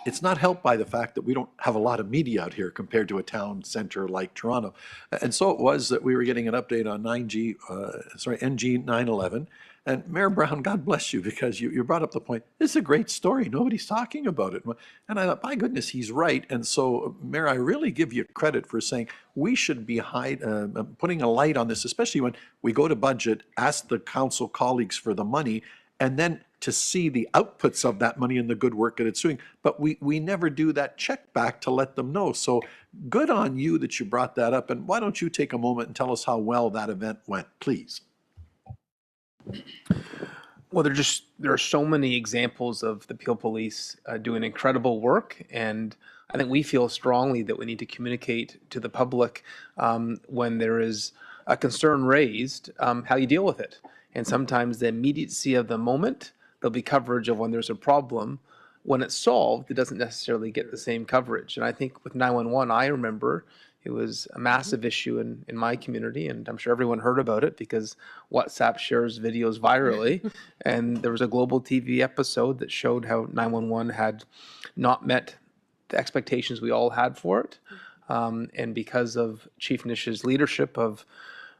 It's not helped by the fact that we don't have a lot of media out here compared to a town center like Toronto. And so it was that we were getting an update on NG 911. And Mayor Brown, God bless you, because you brought up the point, this is a great story. Nobody's talking about it. And I thought, my goodness, he's right. And so, Mayor, I really give you credit for saying we should be putting a light on this, especially when we go to budget, ask the council colleagues for the money, and then to see the outputs of that money and the good work that it's doing. But we never do that check back to let them know. So good on you that you brought that up. And why don't you take a moment and tell us how well that event went, please? Well, there are so many examples of the Peel Police doing incredible work, and I think we feel strongly that we need to communicate to the public when there is a concern raised, how you deal with it. And sometimes the immediacy of the moment, there'll be coverage of when there's a problem. When it's solved, it doesn't necessarily get the same coverage. And I think with 911, I remember it was a massive issue in my community, and I'm sure everyone heard about it because WhatsApp shares videos virally. And there was a global TV episode that showed how 911 had not met the expectations we all had for it. And because of Chief Nish's leadership of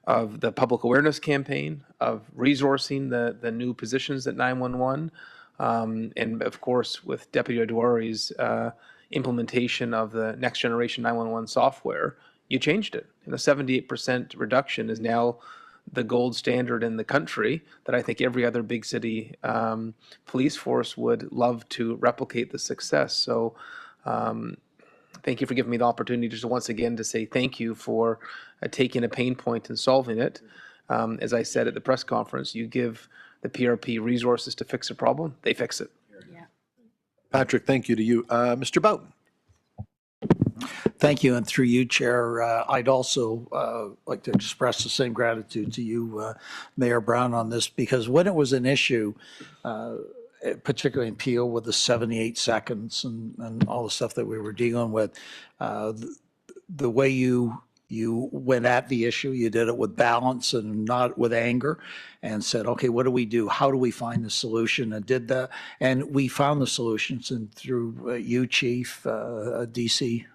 the public awareness campaign, of resourcing the new positions at 911, and of course with Deputy Adwari's implementation of the next generation 911 software, you changed it. And a 78% reduction is now the gold standard in the country that I think every other big city police force would love to replicate the success. So thank you for giving me the opportunity just once again to say thank you for taking a pain point and solving it. As I said at the press conference, you give the PRP resources to fix a problem, they fix it. Patrick, thank you to you. Mr. Boughton. Thank you, and through you, Chair, I'd also like to express the same gratitude to you, Mayor Brown, on this, because when it was an issue, particularly in Peel with the 78 seconds and all the stuff that we were dealing with, the way you went at the issue, you did it with balance and not with anger, and said, okay, what do we do? How do we find the solution? And did that. And we found the solutions, and through you, Chief, DC,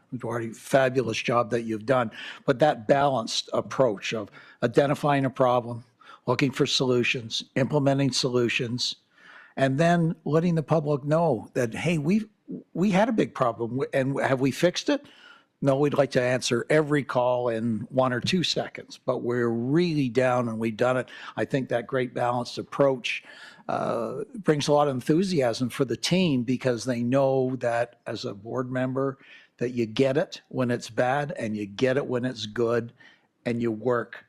fabulous job that you've done. But that balanced approach of identifying a problem, looking for solutions, implementing solutions, and then letting the public know that, hey, we had a big problem, and have we fixed it? No, we'd like to answer every call in 1 or 2 seconds, but we're really down and we've done it. I think that great balanced approach brings a lot of enthusiasm for the team, because they know that as a board member, that you get it when it's bad and you get it when it's good, and you work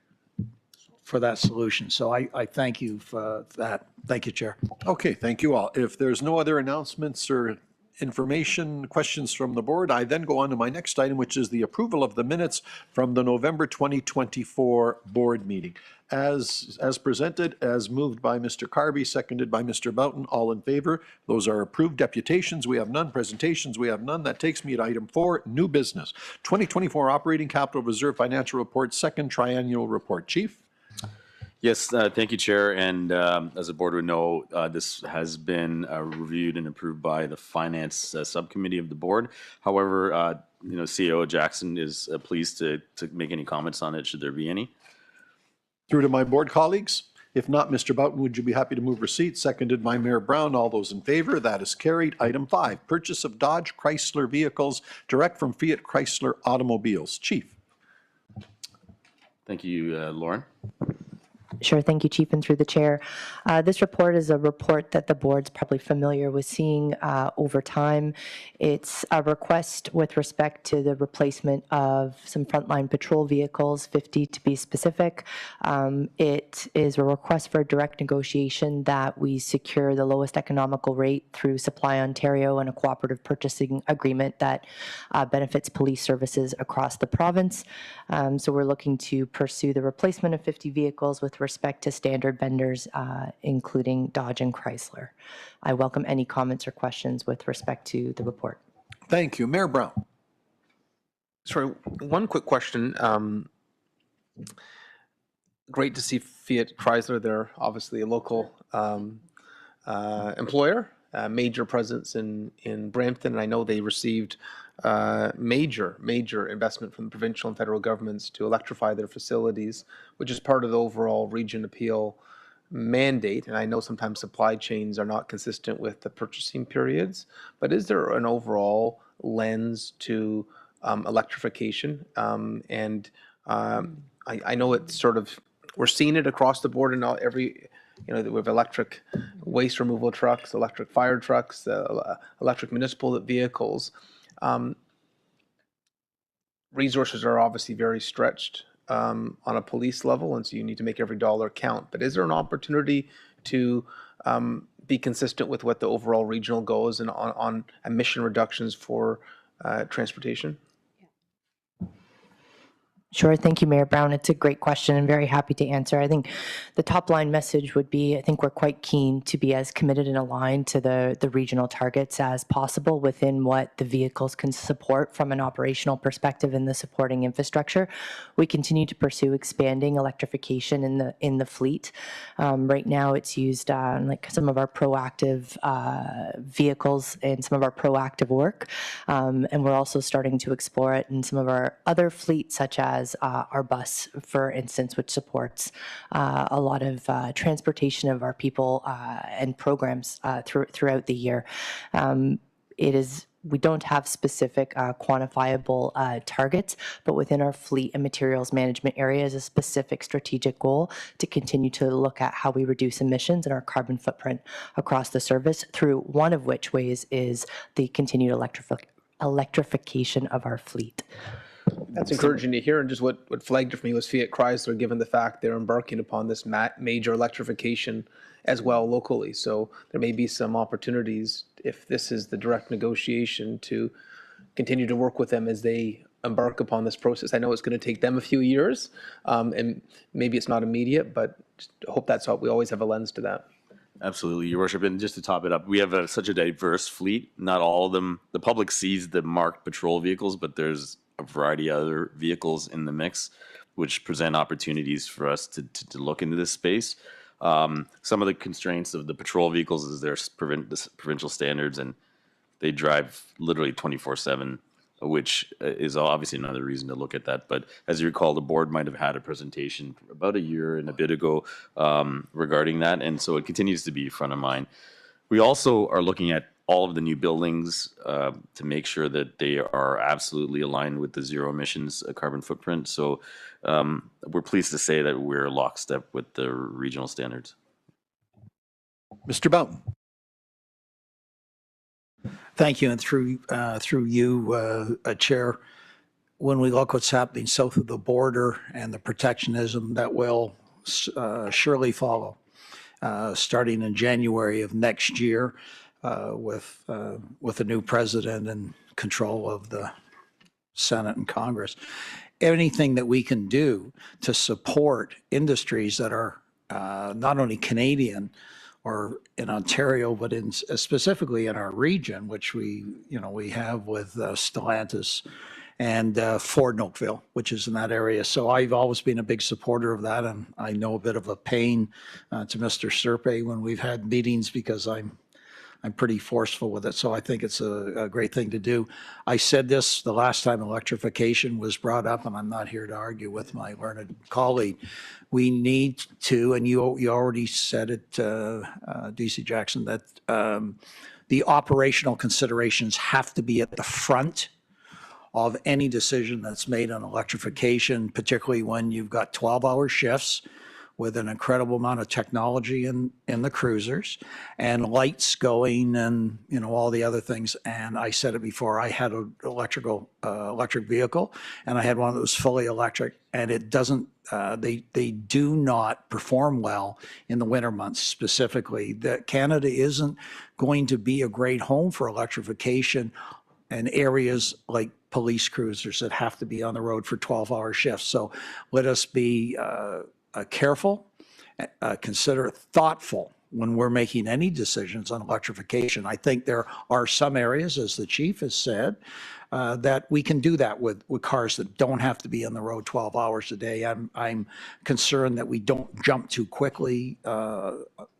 for that solution. So I thank you for that. Thank you, Chair. Okay, thank you all. If there's no other announcements or information, questions from the board, I then go on to my next item, which is the approval of the minutes from the November 2024 board meeting. As presented, as moved by Mr. Carby, seconded by Mr. Boughton, all in favor. Those are approved. Deputations, we have none. Presentations, we have none. That takes me to item 4, new business. 2024 Operating Capital Reserve Financial Report, second triennial report. Chief? Yes, thank you, Chair. And as the board would know, this has been reviewed and approved by the Finance Subcommittee of the board. However, CEO Jackson is pleased to make any comments on it, should there be any. Through to my board colleagues. If not, Mr. Boughton, would you be happy to move receipt? Seconded by Mayor Brown. All those in favor? That is carried. Item 5, purchase of Dodge Chrysler vehicles direct from Fiat Chrysler Automobiles. Chief. Thank you, Lauren. Sure. Thank you, Chief, and through the chair. This report is a report that the board's probably familiar with seeing over time. It's a request with respect to the replacement of some frontline patrol vehicles, 50 to be specific. It is a request for a direct negotiation that we secure the lowest economical rate through Supply Ontario and a cooperative purchasing agreement that benefits police services across the province. So we're looking to pursue the replacement of 50 vehicles with respect to standard vendors, including Dodge and Chrysler. I welcome any comments or questions with respect to the report. Thank you. Mayor Brown. Sorry, one quick question. Great to see Fiat Chrysler. They're obviously a local employer, major presence in Brampton. And I know they received major investment from the provincial and federal governments to electrify their facilities, which is part of the overall region appeal mandate. And I know sometimes supply chains are not consistent with the purchasing periods, but is there an overall lens to electrification? I know it's sort of, we're seeing it across the board in every, we have electric waste removal trucks, electric fire trucks, electric municipal vehicles. Resources are obviously very stretched on a police level, and so you need to make every dollar count. But is there an opportunity to be consistent with what the overall regional goal is and on emission reductions for transportation? Sure. Thank you, Mayor Brown. It's a great question and very happy to answer. I think the top line message would be, I think we're quite keen to be as committed and aligned to the regional targets as possible within what the vehicles can support from an operational perspective in the supporting infrastructure. We continue to pursue expanding electrification in the fleet. Right now it's used on like some of our proactive vehicles and some of our proactive work. And we're also starting to explore it in some of our other fleets, such as our bus, for instance, which supports a lot of transportation of our people and programs throughout the year. We don't have specific quantifiable targets, but within our fleet and materials management area is a specific strategic goal to continue to look at how we reduce emissions and our carbon footprint across the service, through one of which ways is the continued electrification of our fleet. That's encouraging to hear. And just what flagged it for me was Fiat Chrysler, given the fact they're embarking upon this major electrification as well locally. So there may be some opportunities, if this is the direct negotiation, to continue to work with them as they embark upon this process. I know it's going to take them a few years, and maybe it's not immediate, but I hope that's how we always have a lens to that. Absolutely, Your Worship. And just to top it up, we have such a diverse fleet. Not all of them, the public sees the marked patrol vehicles, but there's a variety of other vehicles in the mix, which present opportunities for us to look into this space. Some of the constraints of the patrol vehicles is their provincial standards, and they drive literally 24/7 which is obviously another reason to look at that. But as you recall, the board might have had a presentation about a year and a bit ago regarding that, and so it continues to be front of mind. We also are looking at all of the new buildings to make sure that they are absolutely aligned with the zero emissions carbon footprint. So we're pleased to say that we're lockstep with the regional standards. Mr. Boughton. Thank you, and through you, Chair, when we look what's happening south of the border and the protectionism that will surely follow, starting in January of next year, with a new president and control of the Senate and Congress, anything that we can do to support industries that are not only Canadian or in Ontario, but specifically in our region, which we have with Stellantis and Ford in Oakville, which is in that area. So I've always been a big supporter of that, and I know a bit of a pain to Mr. Serpe when we've had meetings because I'm pretty forceful with it. So I think it's a great thing to do. I said this the last time electrification was brought up, and I'm not here to argue with my learned colleague. We need to, and you already said it, DC Jackson, that the operational considerations have to be at the front of any decision that's made on electrification, particularly when you've got 12-hour shifts with an incredible amount of technology in the cruisers and lights going and all the other things. And I said it before, I had an electric vehicle, and I had one that was fully electric, and it doesn't, they do not perform well in the winter months specifically. That Canada isn't going to be a great home for electrification in areas like police cruisers that have to be on the road for 12-hour shifts. So let us be careful, consider thoughtful when we're making any decisions on electrification. I think there are some areas, as the chief has said, that we can do that with cars that don't have to be on the road 12 hours a day. I'm concerned that we don't jump too quickly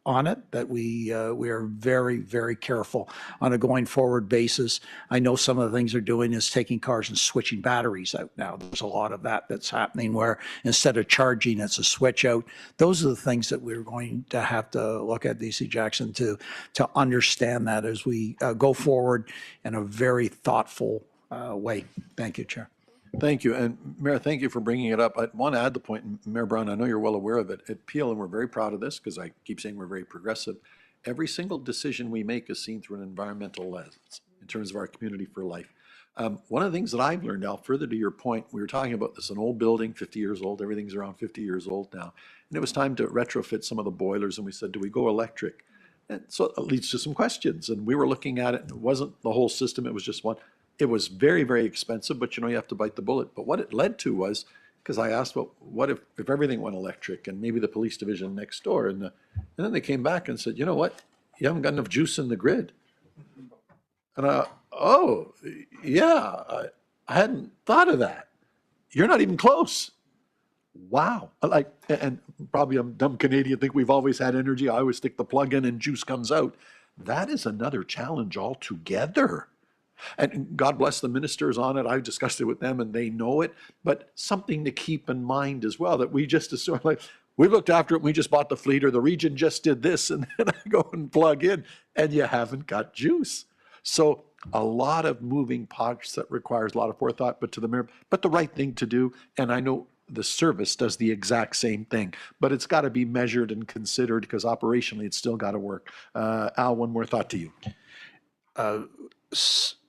on it, that we are very, very careful on a going forward basis. I know some of the things they're doing is taking cars and switching batteries out now. There's a lot of that's happening where instead of charging, it's a switch out. Those are the things that we're going to have to look at, DC Jackson, to understand that as we go forward in a very thoughtful way. Thank you, Chair. Thank you. And Mayor, thank you for bringing it up. I want to add the point, and Mayor Brown, I know you're well aware of it. At Peel, and we're very proud of this because I keep saying we're very progressive, every single decision we make is seen through an environmental lens in terms of our community for life. One of the things that I've learned now, further to your point, we were talking about this, an old building, 50 years old, everything's around 50 years old now. And it was time to retrofit some of the boilers, and we said, do we go electric? And so it leads to some questions. And we were looking at it, and it wasn't the whole system, it was just one. It was very, very expensive, but you have to bite the bullet. But what it led to was, because I asked, well, what if everything went electric and maybe the police division next door? And then they came back and said, you know what? You haven't got enough juice in the grid. And oh, yeah, I hadn't thought of that. You're not even close. Wow. And probably I'm a dumb Canadian, think we've always had energy. I always stick the plug in and juice comes out. That is another challenge altogether. And God bless the ministers on it. I've discussed it with them and they know it, but something to keep in mind as well, that we just assume, like, we looked after it, we just bought the fleet, or the region just did this, and then I go and plug in and you haven't got juice. So a lot of moving parts that requires a lot of forethought, but the right thing to do. And I know the service does the exact same thing, but it's got to be measured and considered because operationally it's still got to work. Al, one more thought to you.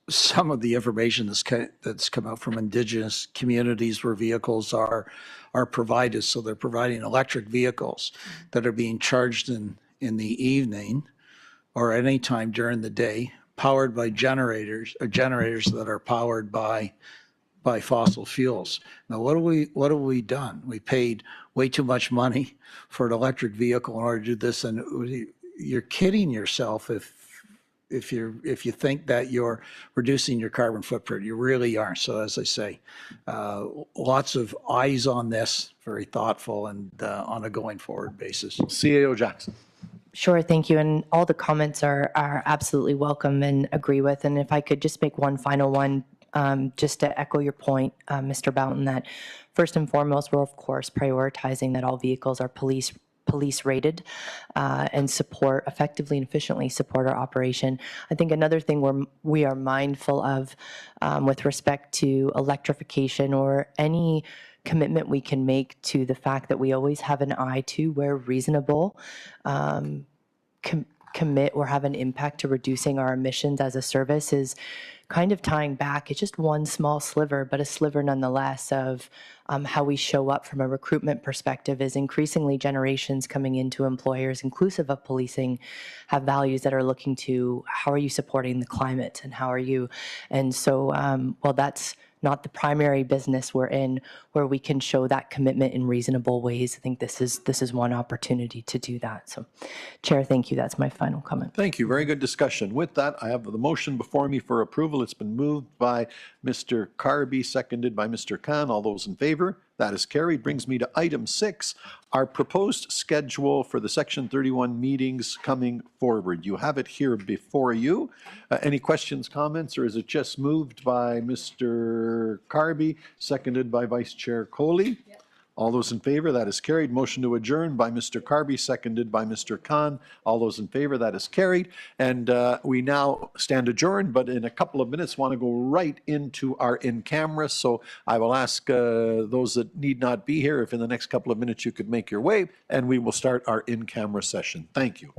Some of the information that's come out from Indigenous communities where vehicles are provided. So they're providing electric vehicles that are being charged in the evening or any time during the day, powered by generators that are powered by fossil fuels. Now, what have we done? We paid way too much money for an electric vehicle in order to do this, and you're kidding yourself if you think that you're reducing your carbon footprint. You really aren't. So as I say, lots of eyes on this, very thoughtful, and on a going forward basis. CAO Jackson. Sure, thank you. And all the comments are absolutely welcome and agree with. And if I could just make one final one just to echo your point, Mr. Boughton, that first and foremost, we're of course prioritizing that all vehicles are police rated and effectively and efficiently support our operation. I think another thing we are mindful of with respect to electrification or any commitment we can make to the fact that we always have an eye to where reasonable, commit or have an impact to reducing our emissions as a service is kind of tying back. It's just one small sliver, but a sliver nonetheless of how we show up from a recruitment perspective is increasingly generations coming into employers, inclusive of policing, have values that are looking to how are you supporting the climate and how are you, and so while that's not the primary business we're in, where we can show that commitment in reasonable ways. I think this is one opportunity to do that. So, Chair, thank you. That's my final comment. Thank you. Very good discussion. With that, I have the motion before me for approval. It's been moved by Mr. Carby, seconded by Mr. Khan. All those in favor? That is carried. Brings me to item 6, our proposed schedule for the Section 31 meetings coming forward. You have it here before you. Any questions, comments, or is it just moved by Mr. Carby, seconded by Vice Chair Coley? Yep. All those in favor? That is carried. Motion to adjourn by Mr. Carby, seconded by Mr. Khan. All those in favor? That is carried. And we now stand adjourned, but in a couple of minutes want to go right into our in-camera. So I will ask those that need not be here if in the next couple of minutes you could make your way, and we will start our in-camera session. Thank you.